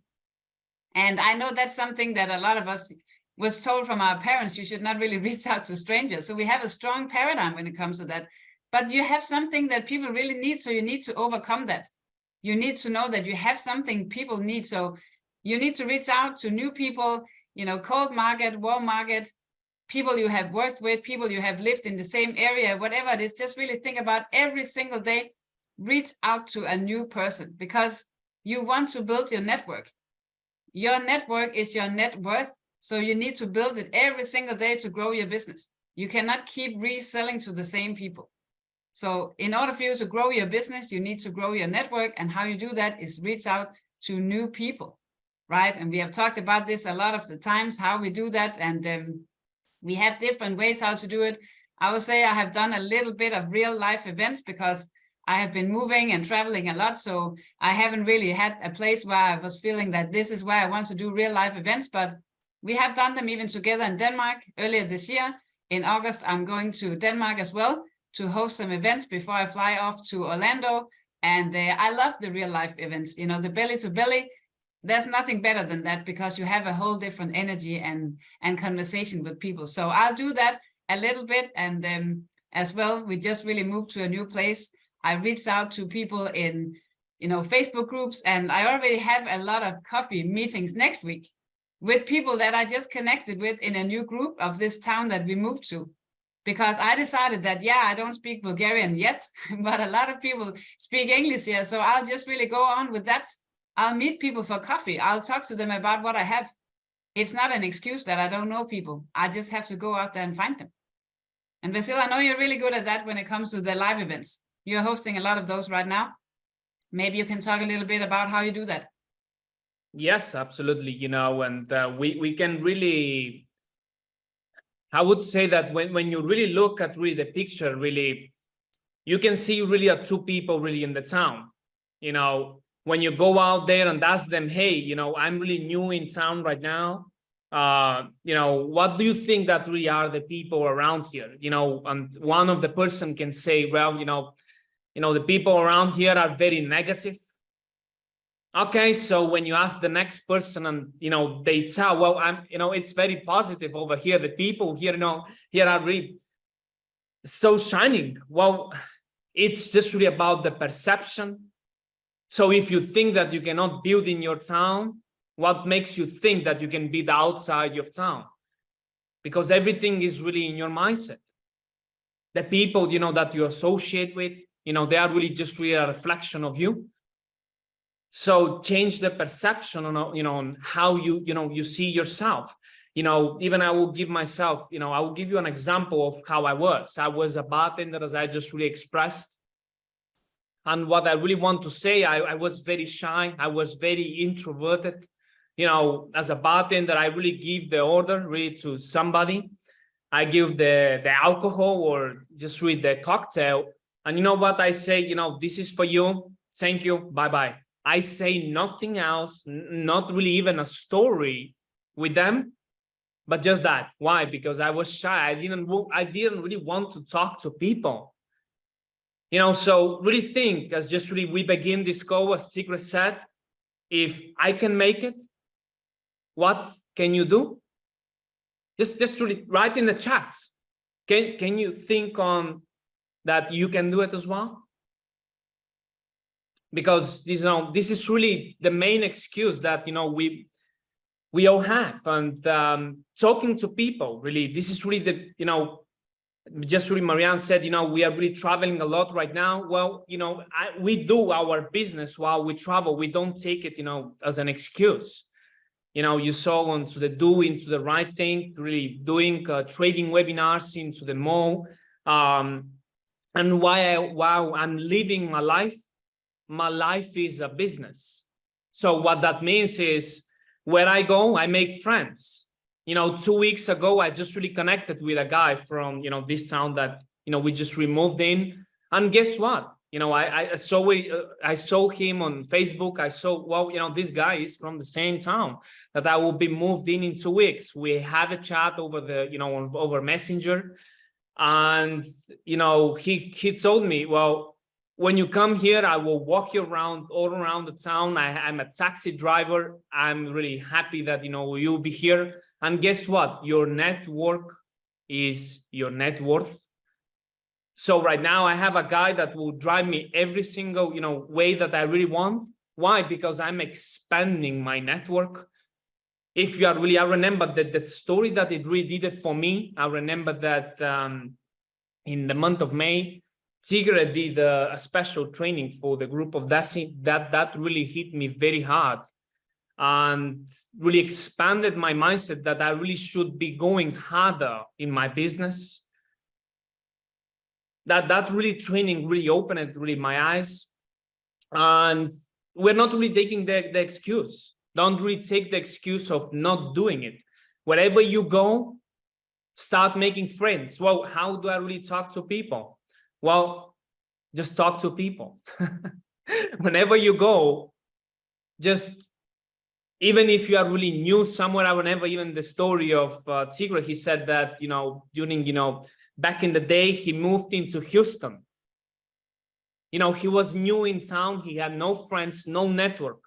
And I know that's something that a lot of us was told from our parents, you should not really reach out to strangers. So we have a strong paradigm when it comes to that. But you have something that people really need, so you need to overcome that. You need to know that you have something people need. So you need to reach out to new people, cold market, warm market, people you have worked with, people you have lived in the same area, whatever it is. Just really think about every single day, reach out to a new person, because you want to build your network. Your network is your net worth. So you need to build it every single day to grow your business. You cannot keep reselling to the same people. So in order for you to grow your business, you need to grow your network. And how you do that is reach out to new people, right? And we have talked about this a lot of the times, how we do that. And we have different ways how to do it. I would say I have done a little bit of real life events, because I have been moving and traveling a lot. So I haven't really had a place where I was feeling that this is where I want to do real life events, but we have done them even together in Denmark earlier this year. In August, I'm going to Denmark as well to host some events before I fly off to Orlando. And I love the real life events, the belly to belly. There's nothing better than that, because you have a whole different energy and conversation with people. So I'll do that a little bit. And as well, we just really moved to a new place. I reached out to people in, Facebook groups, and I already have a lot of coffee meetings next week with people that I just connected with in a new group of this town that we moved to, because I decided that, I don't speak Bulgarian yet, but a lot of people speak English here. So I'll just really go on with that. I'll meet people for coffee. I'll talk to them about what I have. It's not an excuse that I don't know people. I just have to go out there and find them. And Vasil, I know you're really good at that when it comes to the live events. You're hosting a lot of those right now. Maybe you can talk a little bit about how you do that. Yes, absolutely. And we can really, I would say that when you really look at really the picture, really, you can see really two people really in the town. When you go out there and ask them, hey, I'm really new in town right now. what do you think that really are the people around here? And one of the person can say, well, the people around here are very negative. Okay, so when you ask the next person and, they tell, well, it's very positive over here. The people here, here are really so shining. Well, it's just really about the perception. So if you think that you cannot build in your town, what makes you think that you can build outside your town? Because everything is really in your mindset. The people, that you associate with, they are really just really a reflection of you. So change the perception on how you see yourself. Even I will give myself, I will give you an example of how I was. I was a bartender, as I just really expressed. And what I really want to say, I was very shy. I was very introverted. As a bartender, I really give the order really to somebody. I give the alcohol or just really the cocktail. And you know what I say? This is for you. Thank you. Bye-bye. I say nothing else, not really even a story with them, but just that. Why? Because I was shy. I didn't really want to talk to people. So really think, as just really we begin this call, as Secret said, if I can make it, what can you do? Just really write in the chats. Can you think on that you can do it as well? Because this is really the main excuse that we all have. And talking to people, really, this is really just really Marianne said, we are really traveling a lot right now. Well, we do our business while we travel. We don't take it, as an excuse. You saw into the right thing, really doing trading webinars into the mall. And while I'm living my life is a business. So what that means is where I go, I make friends. 2 weeks ago, I just really connected with a guy from, this town that, we just moved in. And guess what? I saw him on Facebook. I saw, well, this guy is from the same town that I will be moved in 2 weeks. We had a chat over over Messenger. And, he told me, well, when you come here, I will walk you all around the town. I'm a taxi driver. I'm really happy that, you'll be here. And guess what? Your network is your net worth. So right now I have a guy that will drive me every single, way that I really want. Why? Because I'm expanding my network. If you are really, I remember that the story that it really did it for me. I remember that in the month of May, Tigre did a special training for the group of Desi that really hit me very hard and really expanded my mindset that I really should be going harder in my business. That really training really opened really my eyes. And we're not really taking the excuse. Don't really take the excuse of not doing it. Wherever you go, start making friends. Well, how do I really talk to people? Well, just talk to people. Whenever you go, even if you are really new somewhere, I remember even the story of Tigre. He said that, during, back in the day, he moved into Houston. He was new in town. He had no friends, no network.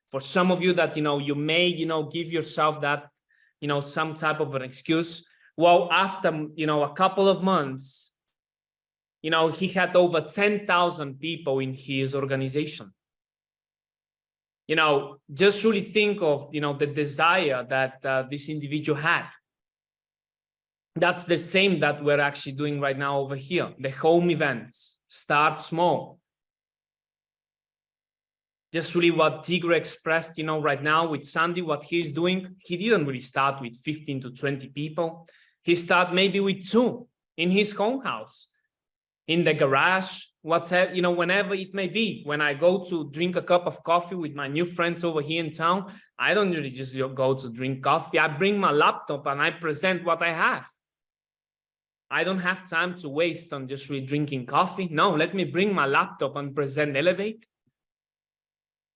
For some of you that, you may, give yourself that, some type of an excuse. Well, after, a couple of months, he had over 10,000 people in his organization. Just really think of, the desire that this individual had. That's the same that we're actually doing right now over here. The home events, start small. Just really what Tigre expressed, right now with Sandy, what he's doing, he didn't really start with 15 to 20 people. He started maybe with 2 in his home house, in the garage, whatever, whenever it may be. When I go to drink a cup of coffee with my new friends over here in town, I don't really just go to drink coffee. I bring my laptop and I present what I have. I don't have time to waste on just really drinking coffee. No, let me bring my laptop and present Elevate.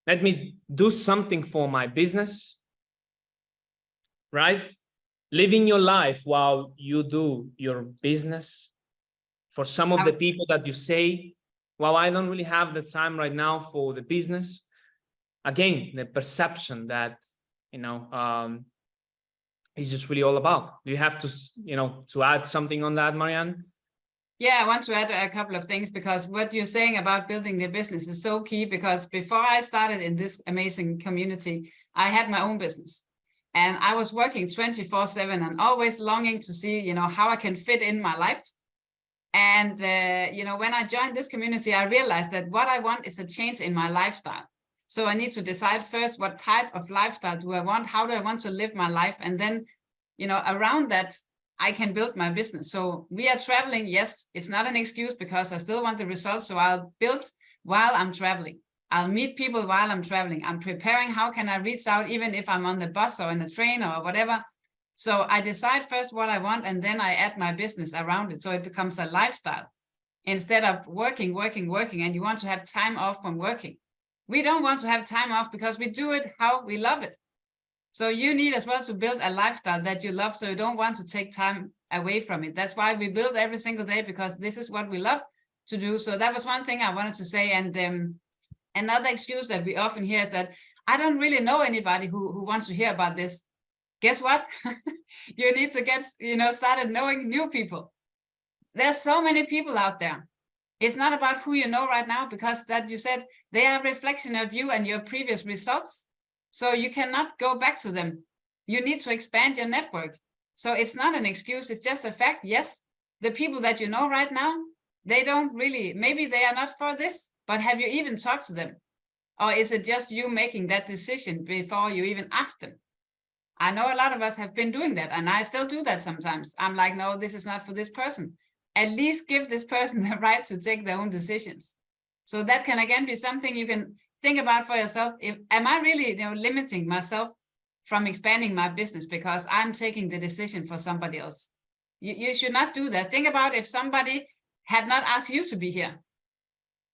Let me do something for my business. right? Living your life while you do your business. For some of the people that you say, well, I don't really have the time right now for the business. Again, the perception that, is just really all about. Do you have to, to add something on that, Marianne? Yeah, I want to add a couple of things, because what you're saying about building the business is so key, because before I started in this amazing community, I had my own business and I was working 24/7 and always longing to see, how I can fit in my life. And, when I joined this community, I realized that what I want is a change in my lifestyle. So I need to decide first, what type of lifestyle do I want? How do I want to live my life? And then, around that, I can build my business. So we are traveling. Yes, it's not an excuse, because I still want the results. So I'll build while I'm traveling. I'll meet people while I'm traveling. I'm preparing. How can I reach out, even if I'm on the bus or in the train or whatever? So I decide first what I want, and then I add my business around it. So it becomes a lifestyle instead of working, and you want to have time off from working. We don't want to have time off because we do it how we love it. So you need as well to build a lifestyle that you love, so you don't want to take time away from it. That's why we build every single day, because this is what we love to do. So that was one thing I wanted to say. And another excuse that we often hear is that I don't really know anybody who wants to hear about this. Guess what? You need to get, started knowing new people. There's so many people out there. It's not about who you know right now, because that you said they are a reflection of you and your previous results. So you cannot go back to them. You need to expand your network. So it's not an excuse. It's just a fact. Yes, the people that you know right now, they don't really, maybe they are not for this, but have you even talked to them? Or is it just you making that decision before you even ask them? I know a lot of us have been doing that, and I still do that sometimes. I'm like, no, this is not for this person. At least give this person the right to take their own decisions. So that can again be something you can think about for yourself. Am I really limiting myself from expanding my business because I'm taking the decision for somebody else? You should not do that. Think about if somebody had not asked you to be here.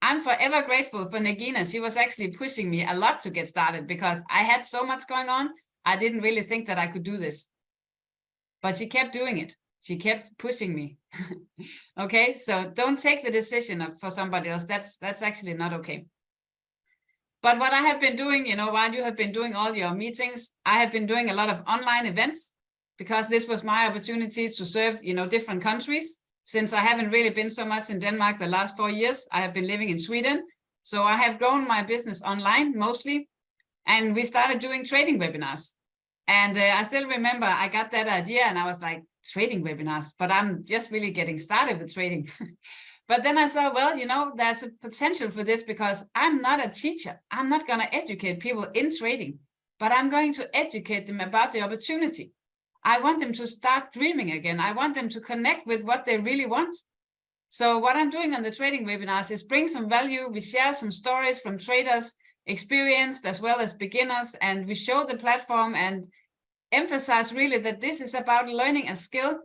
I'm forever grateful for Nagina. She was actually pushing me a lot to get started, because I had so much going on. I didn't really think that I could do this, but she kept doing it. She kept pushing me. Okay, so don't take the decision for somebody else. That's actually not okay. But what I have been doing, while you have been doing all your meetings, I have been doing a lot of online events, because this was my opportunity to serve, different countries. Since I haven't really been so much in Denmark the last 4 years, I have been living in Sweden. So I have grown my business online mostly. And we started doing trading webinars. And I still remember I got that idea and I was like, trading webinars, but I'm just really getting started with trading. But then I saw, well, there's a potential for this, because I'm not a teacher. I'm not going to educate people in trading, but I'm going to educate them about the opportunity. I want them to start dreaming again. I want them to connect with what they really want. So what I'm doing on the trading webinars is bring some value. We share some stories from traders, experienced as well as beginners, and we show the platform and emphasize really that this is about learning a skill.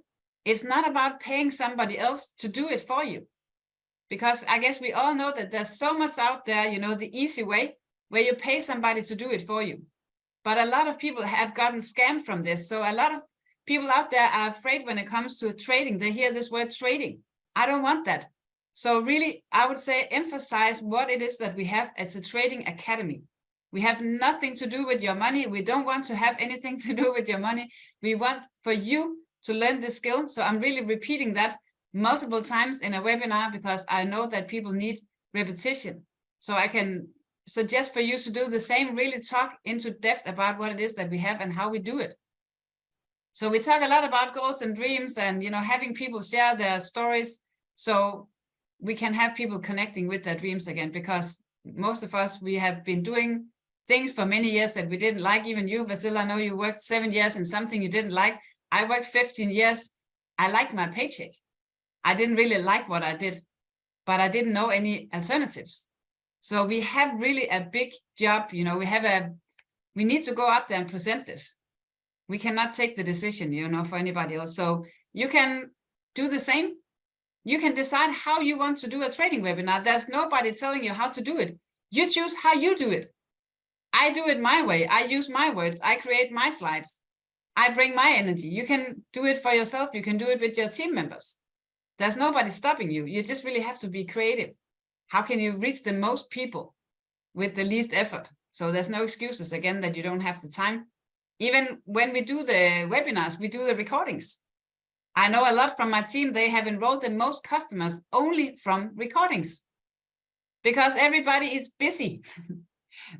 It's not about paying somebody else to do it for you, because I guess we all know that there's so much out there, the easy way where you pay somebody to do it for you. But a lot of people have gotten scammed from this. So a lot of people out there are afraid when it comes to trading. They hear this word trading. I don't want that. So really, I would say emphasize what it is that we have as a trading academy. We have nothing to do with your money. We don't want to have anything to do with your money. We want for you to learn this skill. So I'm really repeating that multiple times in a webinar, because I know that people need repetition. So I can suggest for you to do the same, really talk into depth about what it is that we have and how we do it. So we talk a lot about goals and dreams and, having people share their stories. So we can have people connecting with their dreams again, because most of us, we have been doing things for many years that we didn't like. Even you, Vasil, I know you worked 7 years in something you didn't like. I worked 15 years. I liked my paycheck. I didn't really like what I did, but I didn't know any alternatives. So we have really a big job. We need to go out there and present this. We cannot take the decision, for anybody else. So you can do the same. You can decide how you want to do a trading webinar. There's nobody telling you how to do it. You choose how you do it. I do it my way. I use my words. I create my slides. I bring my energy. You can do it for yourself. You can do it with your team members. There's nobody stopping you. You just really have to be creative. How can you reach the most people with the least effort? So there's no excuses, again, that you don't have the time. Even when we do the webinars, we do the recordings. I know a lot from my team, they have enrolled the most customers only from recordings because everybody is busy.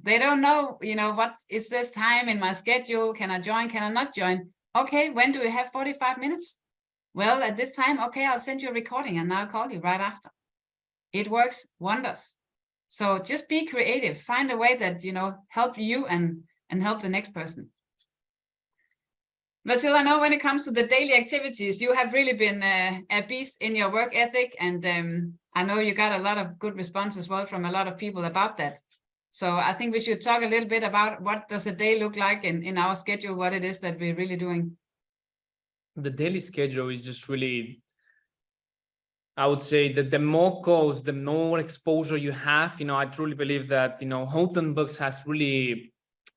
They don't know, what is this time in my schedule? Can I join? Can I not join? Okay, when do we have 45 minutes? Well, at this time, okay, I'll send you a recording and I'll call you right after. It works wonders. So just be creative, find a way that, help you and help the next person. Vasil, I know when it comes to the daily activities, you have really been a beast in your work ethic. And I know you got a lot of good response as well from a lot of people about that. So I think we should talk a little bit about what does a day look like in our schedule, what it is that we're really doing. The daily schedule is just really, I would say that the more calls, the more exposure you have. I truly believe that, Houghton Books has really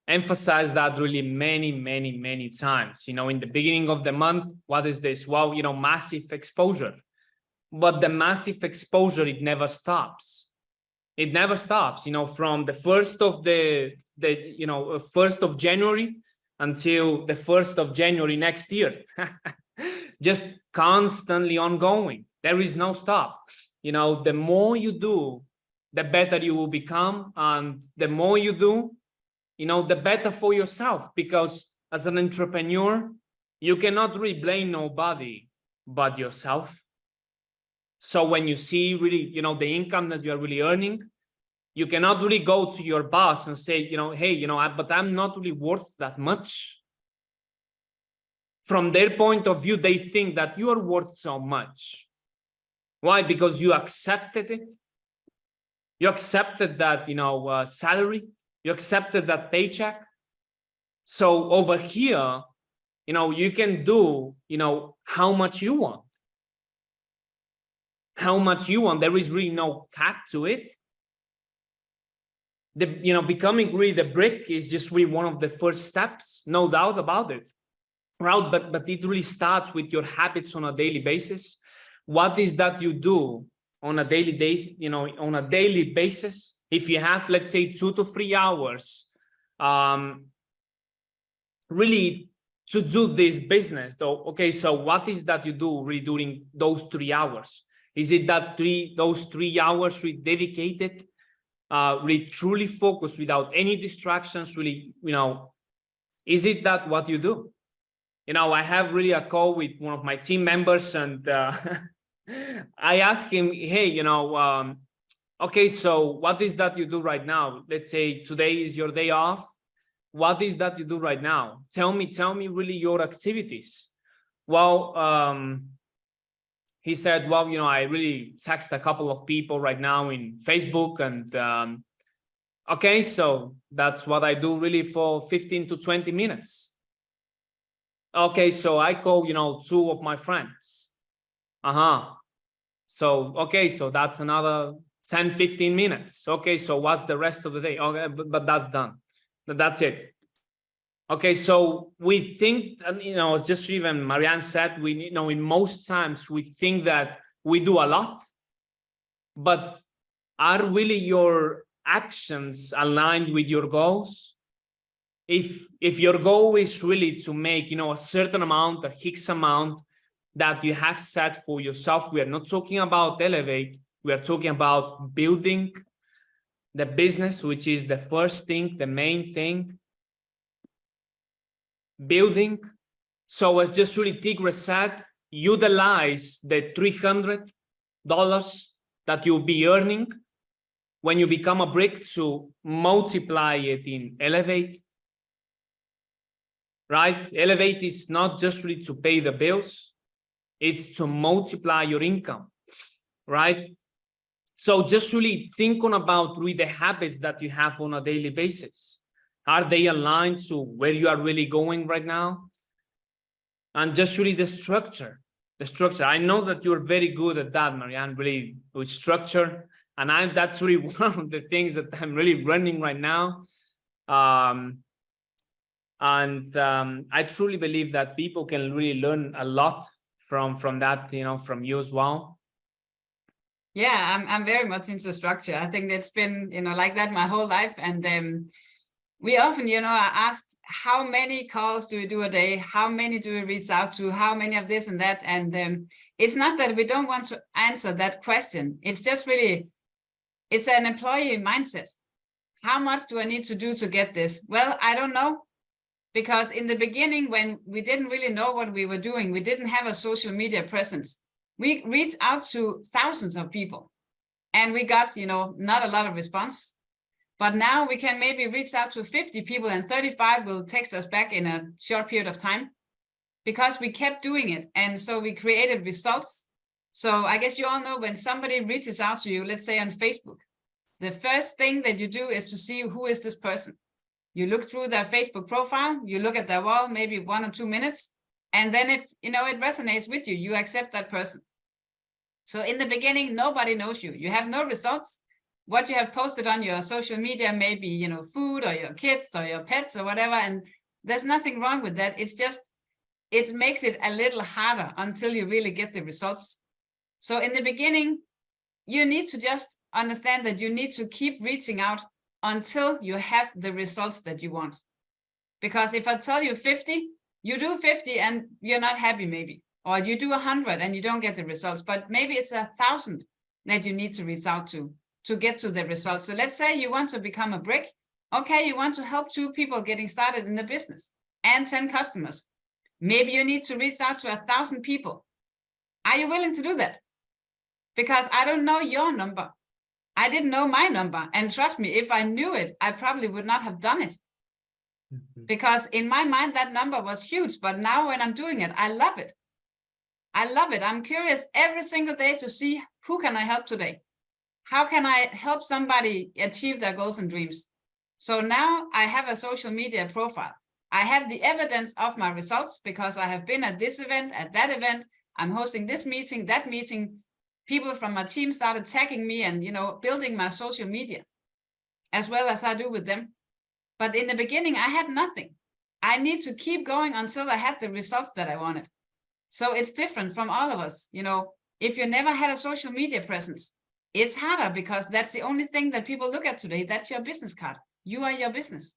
emphasized that really many times. In the beginning of the month, what is this? Well, massive exposure. But the massive exposure, it never stops. It never stops, from the 1st of the 1st of January until the 1st of January next year. Just constantly ongoing. There is no stop. The more you do, the better you will become. And the more you do, the better for yourself. Because as an entrepreneur, you cannot really blame nobody but yourself. So when you see really, the income that you are really earning, you cannot really go to your boss and say, hey, but I'm not really worth that much. From their point of view, they think that you are worth so much. Why? Because you accepted it. You accepted that, salary. You accepted that paycheck. So over here, you can do, how much you want. How much you want. There is really no cap to it. Becoming really the brick is just really one of the first steps, no doubt about it. Right? But it really starts with your habits on a daily basis. What is that you do on a daily basis? If you have, let's say, 2 to 3 hours, really to do this business, though, okay, so what is that you do really during those 3 hours? Is it that those 3 hours really dedicated, really truly focused without any distractions, really, is it that what you do? I have really a call with one of my team members and I asked him, hey, okay, so what is that you do right now? Let's say today is your day off. What is that you do right now? Tell me really your activities. Well, he said, well, I really text a couple of people right now in Facebook and okay, so that's what I do really for 15 to 20 minutes. Okay, so I call, 2 of my friends. So, okay, so that's another 10, 15 minutes. Okay, so what's the rest of the day? Okay, but that's done. That's it. Okay, so we think, just even Marianne said, we, in most times we think that we do a lot, but are really your actions aligned with your goals? If your goal is really to make, a certain amount, a X amount that you have set for yourself, we are not talking about elevate, we are talking about building the business, which is the first thing, the main thing. Building. So as just really Tigre said, utilize the $300 that you'll be earning when you become a brick to multiply it in elevate. Right? Elevate is not just really to pay the bills, it's to multiply your income, right? So just really think on about really the habits that you have on a daily basis. Are they aligned to where you are really going right now? And just really the structure. I know that you're very good at that, Marianne, really with structure. And that's really one of the things that I'm really running right now. And I truly believe that people can really learn a lot from that, from you as well. Yeah, I'm very much into structure. I think it's been, like that my whole life. And we often, are asked, how many calls do we do a day? How many do we reach out to? How many of this and that? And it's not that we don't want to answer that question. It's just really, it's an employee mindset. How much do I need to do to get this? Well, I don't know. Because in the beginning, when we didn't really know what we were doing, we didn't have a social media presence. We reached out to thousands of people and we got, not a lot of response. But now we can maybe reach out to 50 people and 35 will text us back in a short period of time because we kept doing it. And so we created results. So I guess you all know when somebody reaches out to you, let's say on Facebook, the first thing that you do is to see who is this person. You look through their Facebook profile, you look at their wall, maybe 1 or 2 minutes. And then if, it resonates with you, you accept that person. So in the beginning, nobody knows you. You have no results. What you have posted on your social media, maybe, food or your kids or your pets or whatever. And there's nothing wrong with that. It's just, it makes it a little harder until you really get the results. So in the beginning, you need to just understand that you need to keep reaching out until you have the results that you want. Because if I tell you 50, you do 50 and you're not happy maybe, or you do 100 and you don't get the results, but maybe it's 1,000 that you need to reach out to get to the results. So let's say you want to become a brick. Okay, you want to help 2 people getting started in the business and 10 customers. Maybe you need to reach out to 1,000 people. Are you willing to do that? Because I don't know your number. I didn't know my number. And trust me, if I knew it, I probably would not have done it. Because in my mind, that number was huge. But now when I'm doing it, I love it. I love it. I'm curious every single day to see who can I help today? How can I help somebody achieve their goals and dreams? So now I have a social media profile. I have the evidence of my results because I have been at this event, at that event. I'm hosting this meeting, that meeting. People from my team started tagging me and, building my social media as well as I do with them. But in the beginning, I had nothing. I need to keep going until I had the results that I wanted. So it's different from all of us. If you never had a social media presence, it's harder because that's the only thing that people look at today. That's your business card. You are your business.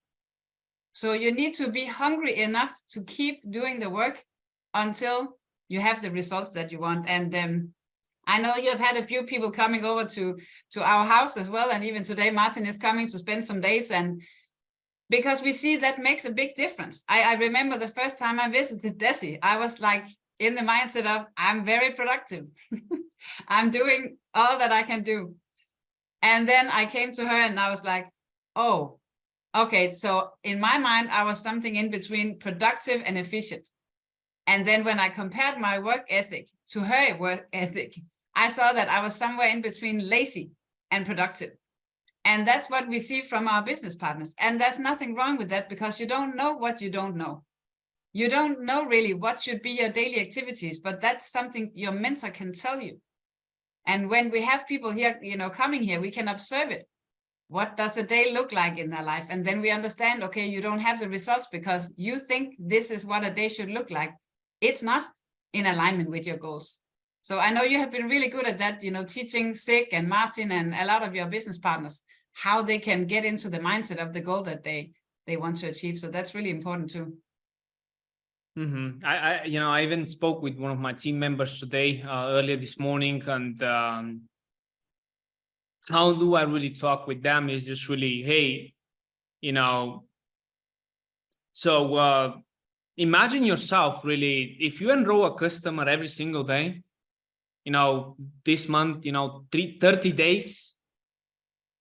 So you need to be hungry enough to keep doing the work until you have the results that you want. And I know you have had a few people coming over to our house as well. And even today, Martin is coming to spend some days. And because we see that makes a big difference. I remember the first time I visited Desi, I was like in the mindset of, I'm very productive. I'm doing all that I can do. And then I came to her and I was like, oh, okay. So in my mind, I was something in between productive and efficient. And then when I compared my work ethic to her work ethic, I saw that I was somewhere in between lazy and productive. And that's what we see from our business partners. And there's nothing wrong with that because you don't know what you don't know. You don't know really what should be your daily activities, but that's something your mentor can tell you. And when we have people here, coming here, we can observe it. What does a day look like in their life? And then we understand, okay, you don't have the results because you think this is what a day should look like. It's not in alignment with your goals. So I know you have been really good at that, teaching Sig and Martin and a lot of your business partners, how they can get into the mindset of the goal that they want to achieve. So that's really important too. Mm-hmm. I even spoke with one of my team members today, earlier this morning, and how do I really talk with them is just really, hey, so imagine yourself really, if you enroll a customer every single day, this month, 30 days,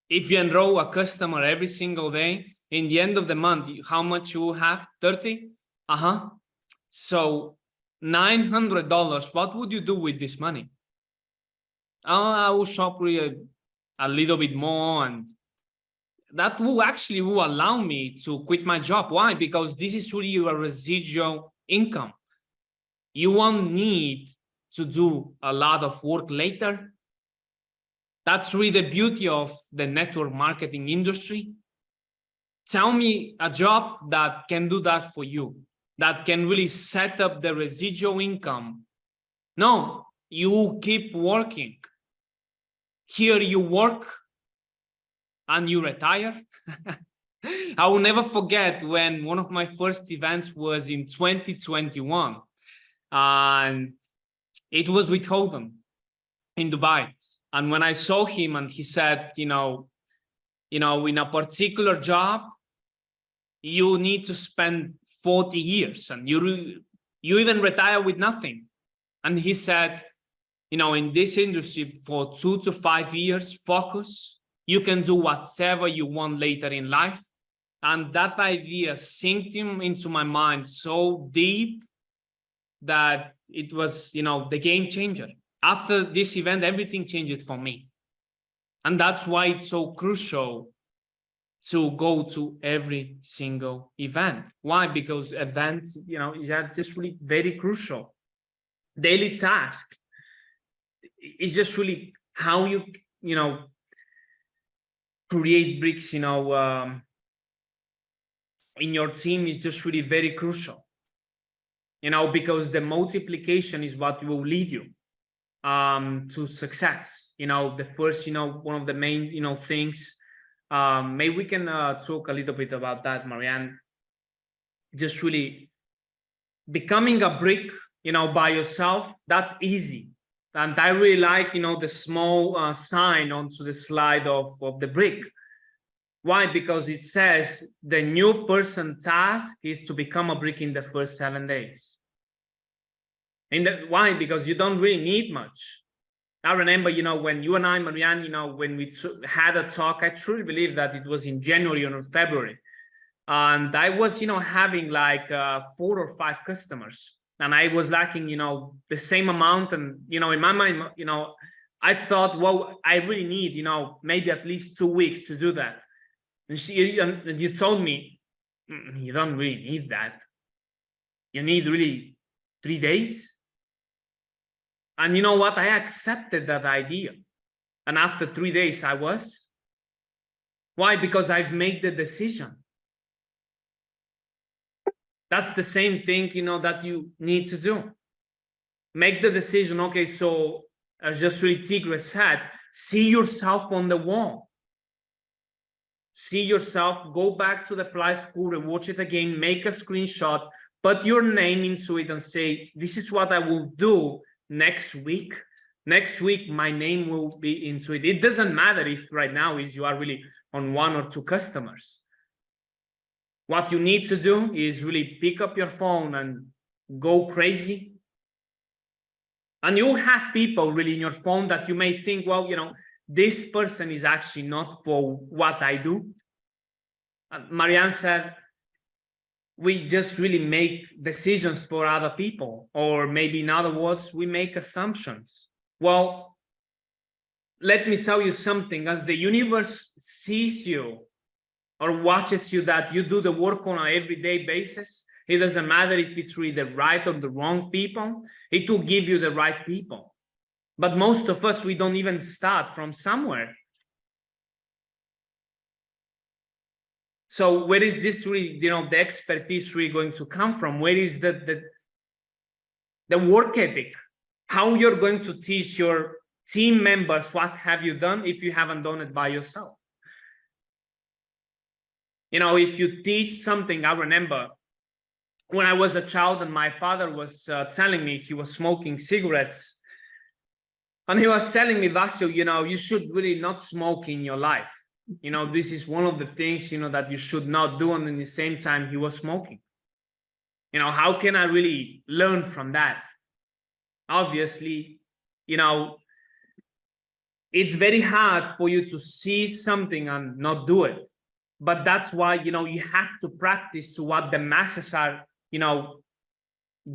if you enroll a customer every single day, in the end of the month, how much you have? 30? So $900, what would you do with this money? I will shop really a little bit more, and that will allow me to quit my job. Why? Because this is really your residual income. You won't need to do a lot of work later. That's really the beauty of the network marketing industry. tell me a job that can do that for you, that can really set up the residual income. No, you keep working. Here you work and you retire. I will never forget when one of my first events was in 2021, and it was with Hoven in Dubai. And when I saw him and he said, in a particular job, you need to spend 40 years and you even retire with nothing. And he said, in this industry for 2 to 5 years, focus, you can do whatever you want later in life. And that idea sank into my mind so deep that it was, the game changer. After this event, everything changed for me. And that's why it's so crucial to go to every single event. Why? Because events, are just really very crucial. Daily tasks. It's just really how you, create bricks, in your team is just really very crucial, because the multiplication is what will lead you to success. The first, one of the main, things, maybe we can talk a little bit about that, Marianne. Just really becoming a brick, by yourself, that's easy. And I really like, the small sign onto the slide of the brick. Why? Because it says the new person task is to become a brick in the first 7 days. Why? Because you don't really need much. I remember, when you and I, Marianne, when we had a talk, I truly believe that it was in January or February. And I was, having like 4 or 5 customers. And I was lacking, the same amount. And, in my mind, I thought, well, I really need, maybe at least 2 weeks to do that. And you told me, you don't really need that. You need really 3 days. And you know what? I accepted that idea. And after 3 days, I was. Why? Because I've made the decision. That's the same thing, that you need to do. Make the decision. Okay, so as just really Tigre said, see yourself on the wall. See yourself, go back to the flight school and watch it again, make a screenshot, put your name into it and say, this is what I will do next week. Next week, my name will be into it. It doesn't matter if right now you are really on 1 or 2 customers. What you need to do is really pick up your phone and go crazy. And you have people really in your phone that you may think, well, this person is actually not for what I do. Marianne said, we just really make decisions for other people, or maybe in other words, we make assumptions. Well, let me tell you something. As the universe sees you or watches you that you do the work on an everyday basis, it doesn't matter if it's really the right or the wrong people, it will give you the right people. But most of us, we don't even start from somewhere. So where is this really, the expertise really going to come from? Where is the work ethic? How you're going to teach your team members what have you done if you haven't done it by yourself? If you teach something, I remember when I was a child and my father was telling me he was smoking cigarettes. And he was telling me, Vasio, you should really not smoke in your life. This is one of the things, that you should not do. And at the same time, he was smoking. How can I really learn from that? Obviously, it's very hard for you to see something and not do it. But that's why, you have to practice to what the masses are,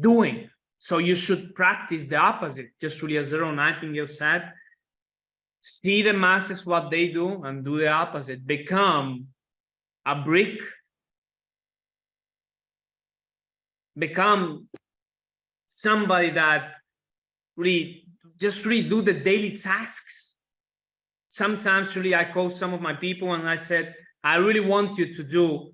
doing. So you should practice the opposite, just really as Zero Nightingale said. See the masses, what they do, and do the opposite. Become a brick. Become somebody that really do the daily tasks. Sometimes really I call some of my people and I said, I really want you to do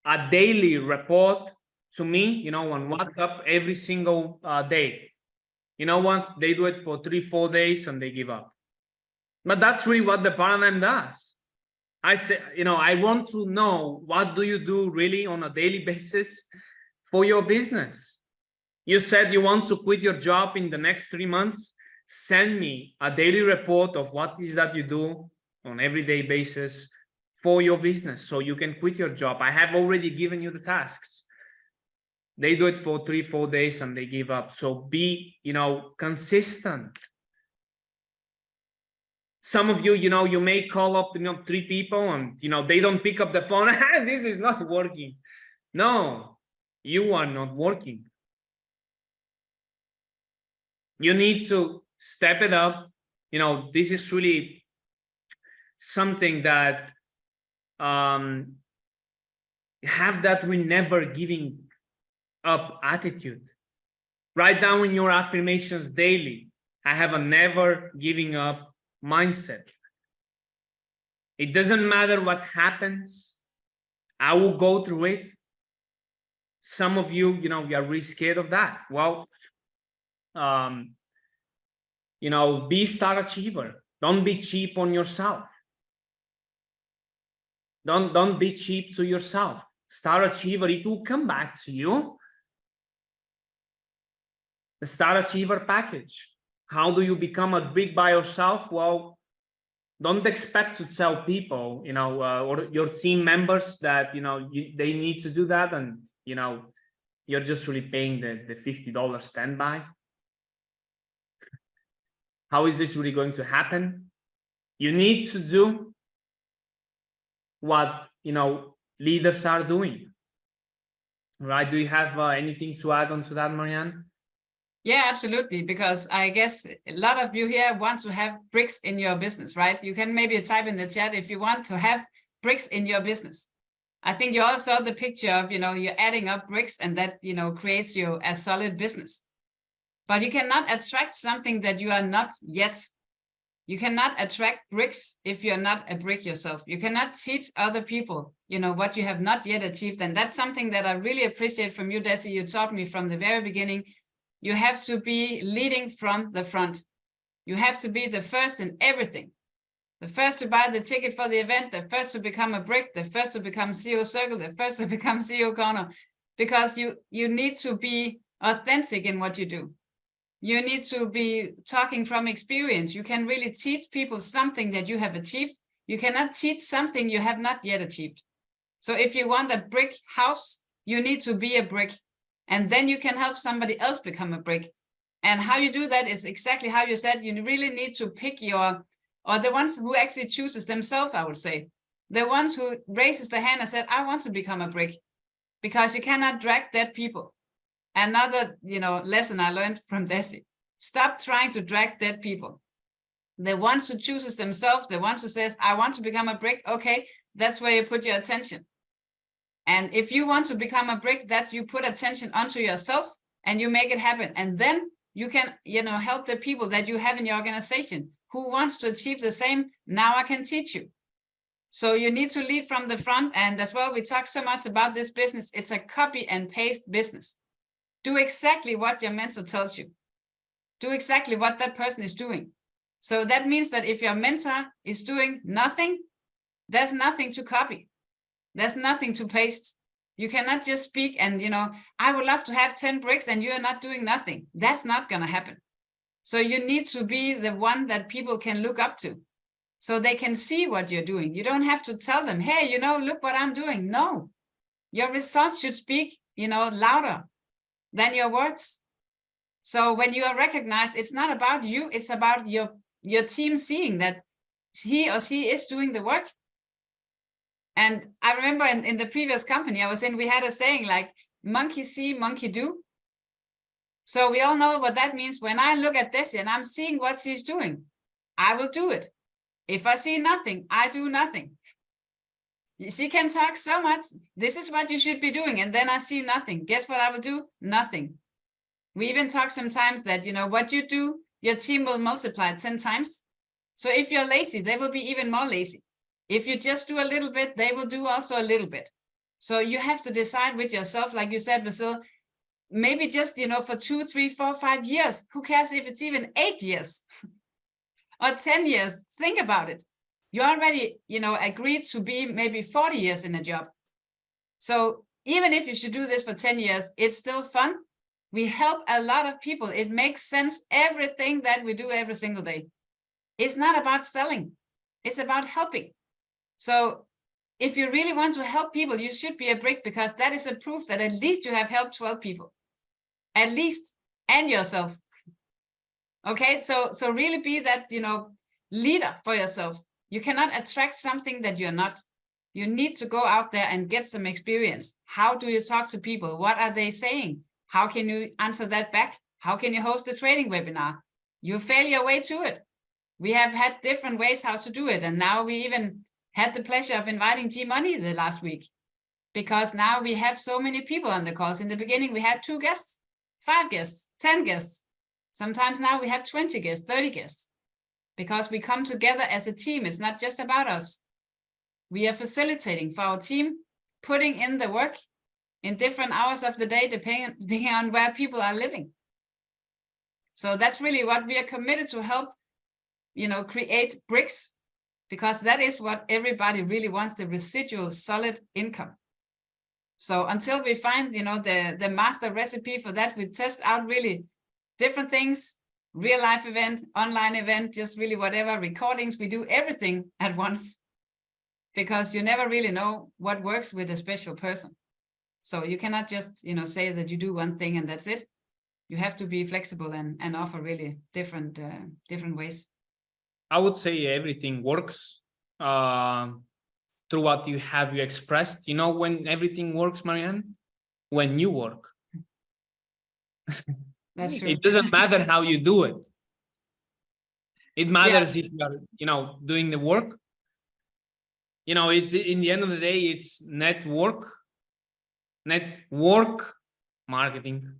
a daily report to me, on WhatsApp every single day. You know what? They do it for 3-4 days and they give up. But that's really what the paradigm does. I say, I want to know, what do you do really on a daily basis for your business? You said you want to quit your job in the next 3 months. Send me a daily report of what is that you do on everyday basis for your business so you can quit your job. I have already given you the tasks. They do it for 3-4 days and they give up. So be, consistent. Some of you, you may call up, 3 people and, they don't pick up the phone. This is not working. No, you are not working. You need to step it up. This is really something that have that we never giving up attitude. Write down in your affirmations daily, I have a never giving up mindset. It doesn't matter what happens, I will go through it. Some of you, you are really scared of that. Well, be star achiever. Don't be cheap on yourself. Don't be cheap to yourself. Star achiever, it will come back to you. The star achiever package. How do you become a brick by yourself? Well, don't expect to tell people, or your team members that, they need to do that. And, you're just really paying the $50 standby. How is this really going to happen? You need to do what, leaders are doing. Right? Do you have anything to add on to that, Marianne? Yeah, absolutely. Because I guess a lot of you here want to have bricks in your business, right? You can maybe type in the chat if you want to have bricks in your business. I think you all saw the picture of, you're adding up bricks and that, creates you a solid business. But you cannot attract something that you are not yet. You cannot attract bricks if you're not a brick yourself. You cannot teach other people, what you have not yet achieved. And that's something that I really appreciate from you, Desi. You taught me from the very beginning. You have to be leading from the front. You have to be the first in everything. The first to buy the ticket for the event, the first to become a brick, the first to become CEO Circle, the first to become CEO Corner, because you need to be authentic in what you do. You need to be talking from experience. You can really teach people something that you have achieved. You cannot teach something you have not yet achieved. So if you want a brick house, you need to be a brick. And then you can help somebody else become a brick. And how you do that is exactly how you said. You really need to pick or the ones who actually chooses themselves, I would say. The ones who raises the hand and said, I want to become a brick, because you cannot drag dead people. Another, lesson I learned from Desi. Stop trying to drag dead people. The ones who chooses themselves, the ones who says, I want to become a brick. Okay, that's where you put your attention. And if you want to become a brick, that you put attention onto yourself and you make it happen. And then you can, help the people that you have in your organization who wants to achieve the same. Now I can teach you. So you need to lead from the front. And as well, we talk so much about this business. It's a copy and paste business. Do exactly what your mentor tells you. Do exactly what that person is doing. So that means that if your mentor is doing nothing, there's nothing to copy. There's nothing to paste. You cannot just speak and, I would love to have 10 bricks and you're not doing nothing. That's not going to happen. So you need to be the one that people can look up to so they can see what you're doing. You don't have to tell them, hey, look what I'm doing. No, your results should speak, louder than your words. So when you are recognized, it's not about you. It's about your team seeing that he or she is doing the work. And I remember in the previous company I was in, we had a saying like, monkey see, monkey do. So we all know what that means. When I look at Desi and I'm seeing what she's doing, I will do it. If I see nothing, I do nothing. She can talk so much. This is what you should be doing. And then I see nothing. Guess what I will do? Nothing. We even talk sometimes that, what you do, your team will multiply 10 times. So if you're lazy, they will be even more lazy. If you just do a little bit, they will do also a little bit. So you have to decide with yourself, like you said, Basil, maybe just, for 2, 3, 4, 5 years. Who cares if it's even 8 years or 10 years? Think about it. You already, agreed to be maybe 40 years in a job. So even if you should do this for 10 years, it's still fun. We help a lot of people. It makes sense, everything that we do every single day. It's not about selling. It's about helping. So if you really want to help people, you should be a brick, because that is a proof that at least you have helped 12 people. At least, and yourself. Okay, so really be that, leader for yourself. You cannot attract something that you're not. You need to go out there and get some experience. How do you talk to people? What are they saying? How can you answer that back? How can you host a trading webinar? You fail your way to it. We have had different ways how to do it. And now we even had the pleasure of inviting G Money the last week, because now we have so many people on the calls. In the beginning, we had 2 guests, 5 guests, 10 guests. Sometimes now we have 20 guests, 30 guests, because we come together as a team. It's not just about us. We are facilitating for our team, putting in the work in different hours of the day, depending on where people are living. So that's really what we are committed to help, create bricks, because that is what everybody really wants, the residual solid income. So until we find, the master recipe for that, we test out really different things, real life event, online event, just really whatever, recordings, we do everything at once, because you never really know what works with a special person. So you cannot just, say that you do one thing and that's it. You have to be flexible and offer really different ways. I would say everything works through what you expressed. When everything works, Marianne? When you work. That's true. It doesn't matter how you do it. It matters if you are, doing the work. It's in the end of the day, it's network marketing.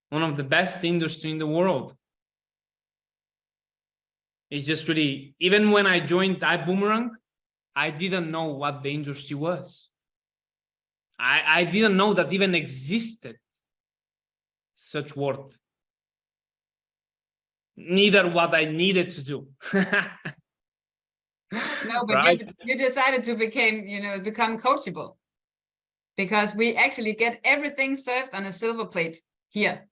One of the best industry in the world. It's just really, even when I joined Ibüümerang, I didn't know what the industry was. I didn't know that even existed such word. Neither what I needed to do. No, but right? you decided to become coachable, because we actually get everything served on a silver plate here.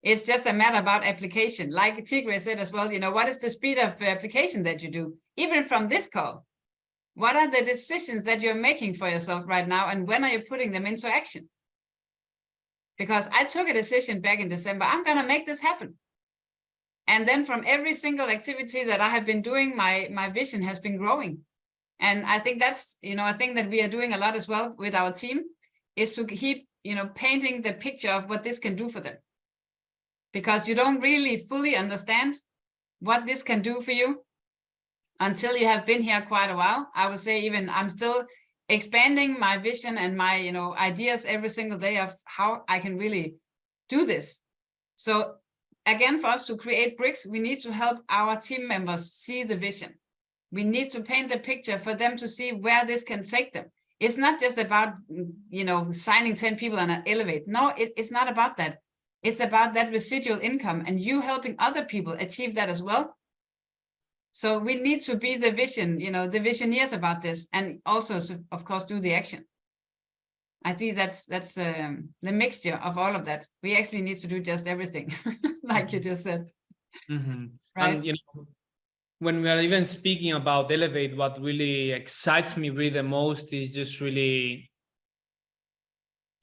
It's just a matter about application. Like Tigre said as well, what is the speed of application that you do? Even from this call, what are the decisions that you're making for yourself right now? And when are you putting them into action? Because I took a decision back in December, I'm going to make this happen. And then from every single activity that I have been doing, my vision has been growing. And I think that's, a thing that we are doing a lot as well with our team, is to keep, painting the picture of what this can do for them. Because you don't really fully understand what this can do for you until you have been here quite a while. I would say even I'm still expanding my vision and my ideas every single day of how I can really do this. So again, for us to create bricks, we need to help our team members see the vision. We need to paint the picture for them to see where this can take them. It's not just about signing 10 people on an Elevate. No, it's not about that. It's about that residual income and you helping other people achieve that as well. So we need to be the vision, the visioneers about this, and also, of course, do the action. I see that's the mixture of all of that. We actually need to do just everything, like you just said. Mm-hmm. Right. And when we are even speaking about Elevate, what really excites me really the most is just really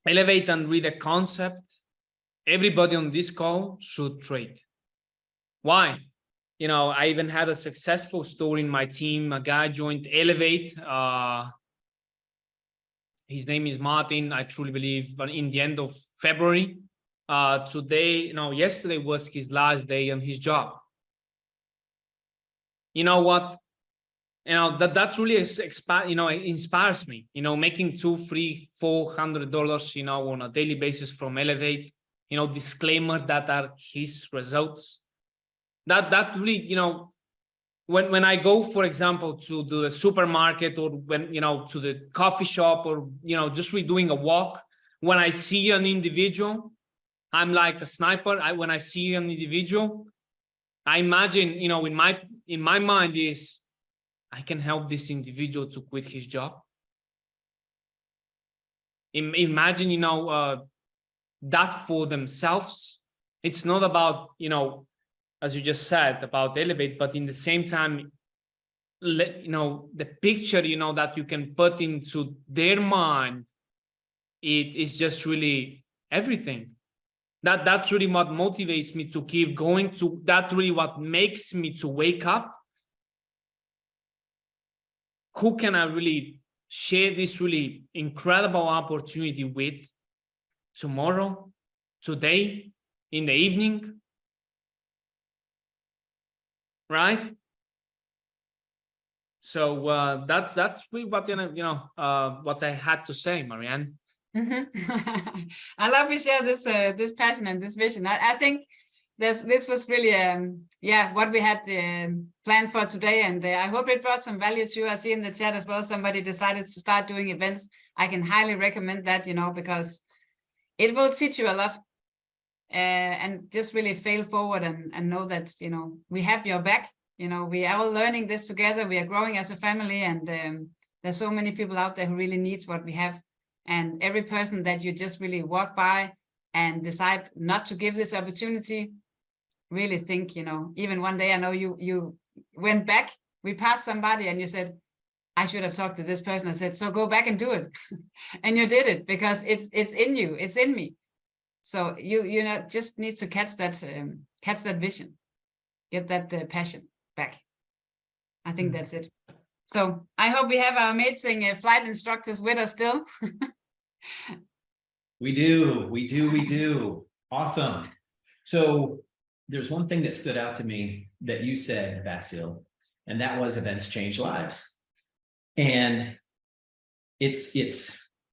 Elevate and read the concept. Everybody on this call should trade. Why? I even had a successful story in my team. A guy joined Elevate. His name is Martin. I truly believe in the end of February. Yesterday was his last day on his job. You know what? That really inspires me. Making $200, $300, $400, on a daily basis from Elevate. Disclaimer that are his results. That really, when I go, for example, to the supermarket, or when, to the coffee shop, or, just doing a walk, when I see an individual, I'm like a sniper. When I see an individual, I imagine, in my mind is, I can help this individual to quit his job. Imagine, that for themselves. It's not about, as you just said, about elevate, but in the same time, the picture, that you can put into their mind, it is just really everything. That's really what motivates me to keep going. That's really what makes me to wake up. Who can I really share this really incredible opportunity with tomorrow, today, in the evening? Right? So that's really what what I had to say, Marianne. I love you share this passion and this vision. I think this was really what we had planned for today, and I hope it brought some value to you. I see in the chat as well somebody decided to start doing events. I can highly recommend that, because it will teach you a lot, and just really fail forward and know that we have your back. We are all learning this together. We are growing as a family, and there's so many people out there who really needs what we have. And every person that you just really walk by and decide not to give this opportunity, really think, even one day I know you went back, we passed somebody and you said, I should have talked to this person. I said, so go back and do it. And you did it because it's in you, it's in me. So you just need to catch that vision, get that passion back. I think that's it. So I hope we have our amazing flight instructors with us still. We do. Awesome. So there's one thing that stood out to me that you said, Vasil, and that was events change lives. And it's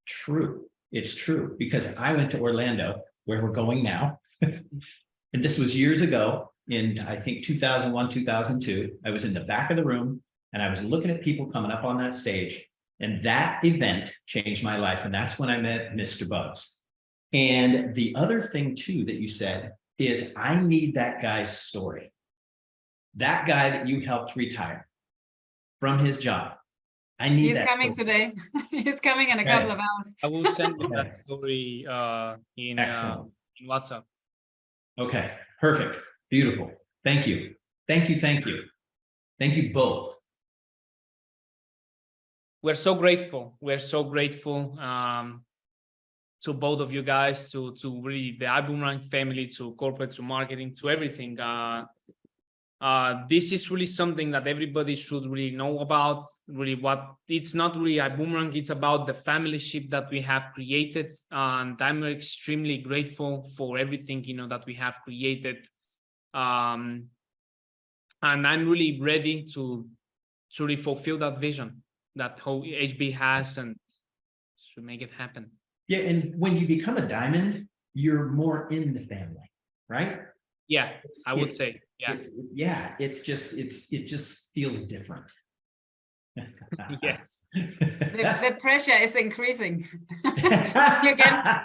true. It's true, because I went to Orlando, where we're going now. And this was years ago in, I think, 2001, 2002. I was in the back of the room and I was looking at people coming up on that stage. And that event changed my life. And that's when I met Mr. Bugs. And the other thing too that you said is, I need that guy's story. That guy that you helped retire from his job. I need that. He's coming today. He's coming in a couple of hours. I will send you that story in WhatsApp. Okay, perfect. Beautiful. Thank you. Thank you. Thank you. Thank you both. We're so grateful. We're so grateful to both of you guys, to really the Ibüümerang family, to corporate, to marketing, to everything. This is really something that everybody should really know about. Really, what it's not really Ibüümerang, it's about the familyship that we have created, and I'm extremely grateful for everything that we have created. And I'm really ready to really fulfill that vision that whole HB has, and to make it happen. Yeah, and when you become a diamond, you're more in the family, right? Yeah, I would say. Yeah. It just feels different. Yes. The pressure is increasing.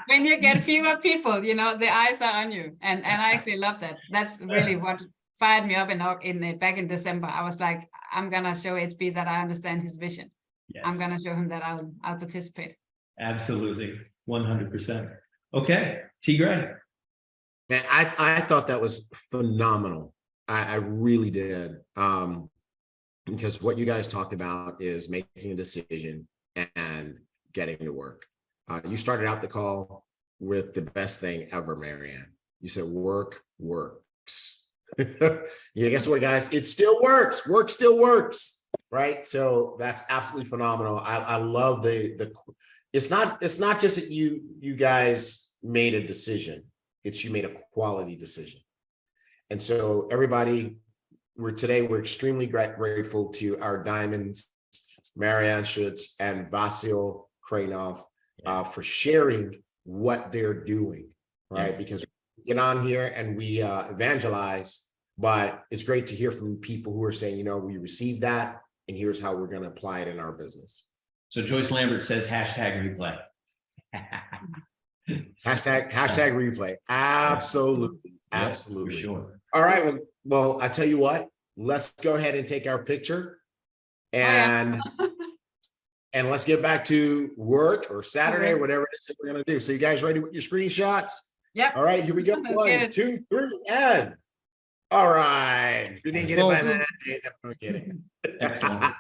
when you get fewer people, the eyes are on you, and I actually love that. That's really what fired me up in back in December. I was like, I'm gonna show HB that I understand his vision. Yes. I'm gonna show him that I'll participate. Absolutely, 100%. Okay, T. Gray. And I thought that was phenomenal. I really did. Because what you guys talked about is making a decision and getting to work. You started out the call with the best thing ever, Marianne. You said work works. Guess what, guys? It still works. Work still works, right? So that's absolutely phenomenal. I love it's not just that you guys made a decision. It's you made a quality decision. And so everybody, we're extremely grateful to our diamonds, Marianne Schutz and Vasil Kranov, for sharing what they're doing, right? Because we get on here and we evangelize but it's great to hear from people who are saying, you know, we received that and here's how we're going to apply it in our business. So Joyce Lambert says #replay. Hashtag replay. Absolutely. Yep, Absolutely. for sure. All right. Well, I tell you what, let's go ahead and take our picture and and let's get back to work or Saturday or whatever it is that we're going to do. So you guys ready with your screenshots? Yep. All right, here we go. Let's get 1, it. 2, 3, and all right. If you didn't get it by that, you ain't never gonna get it. Excellent.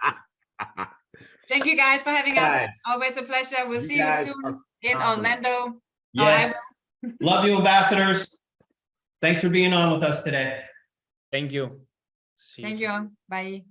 Thank you guys for having Guys, us. Always a pleasure. We'll you see you guys soon are in phenomenal. Orlando. Yes. Love you, ambassadors. Thanks for being on with us today. Thank you. See Thank you all. Bye.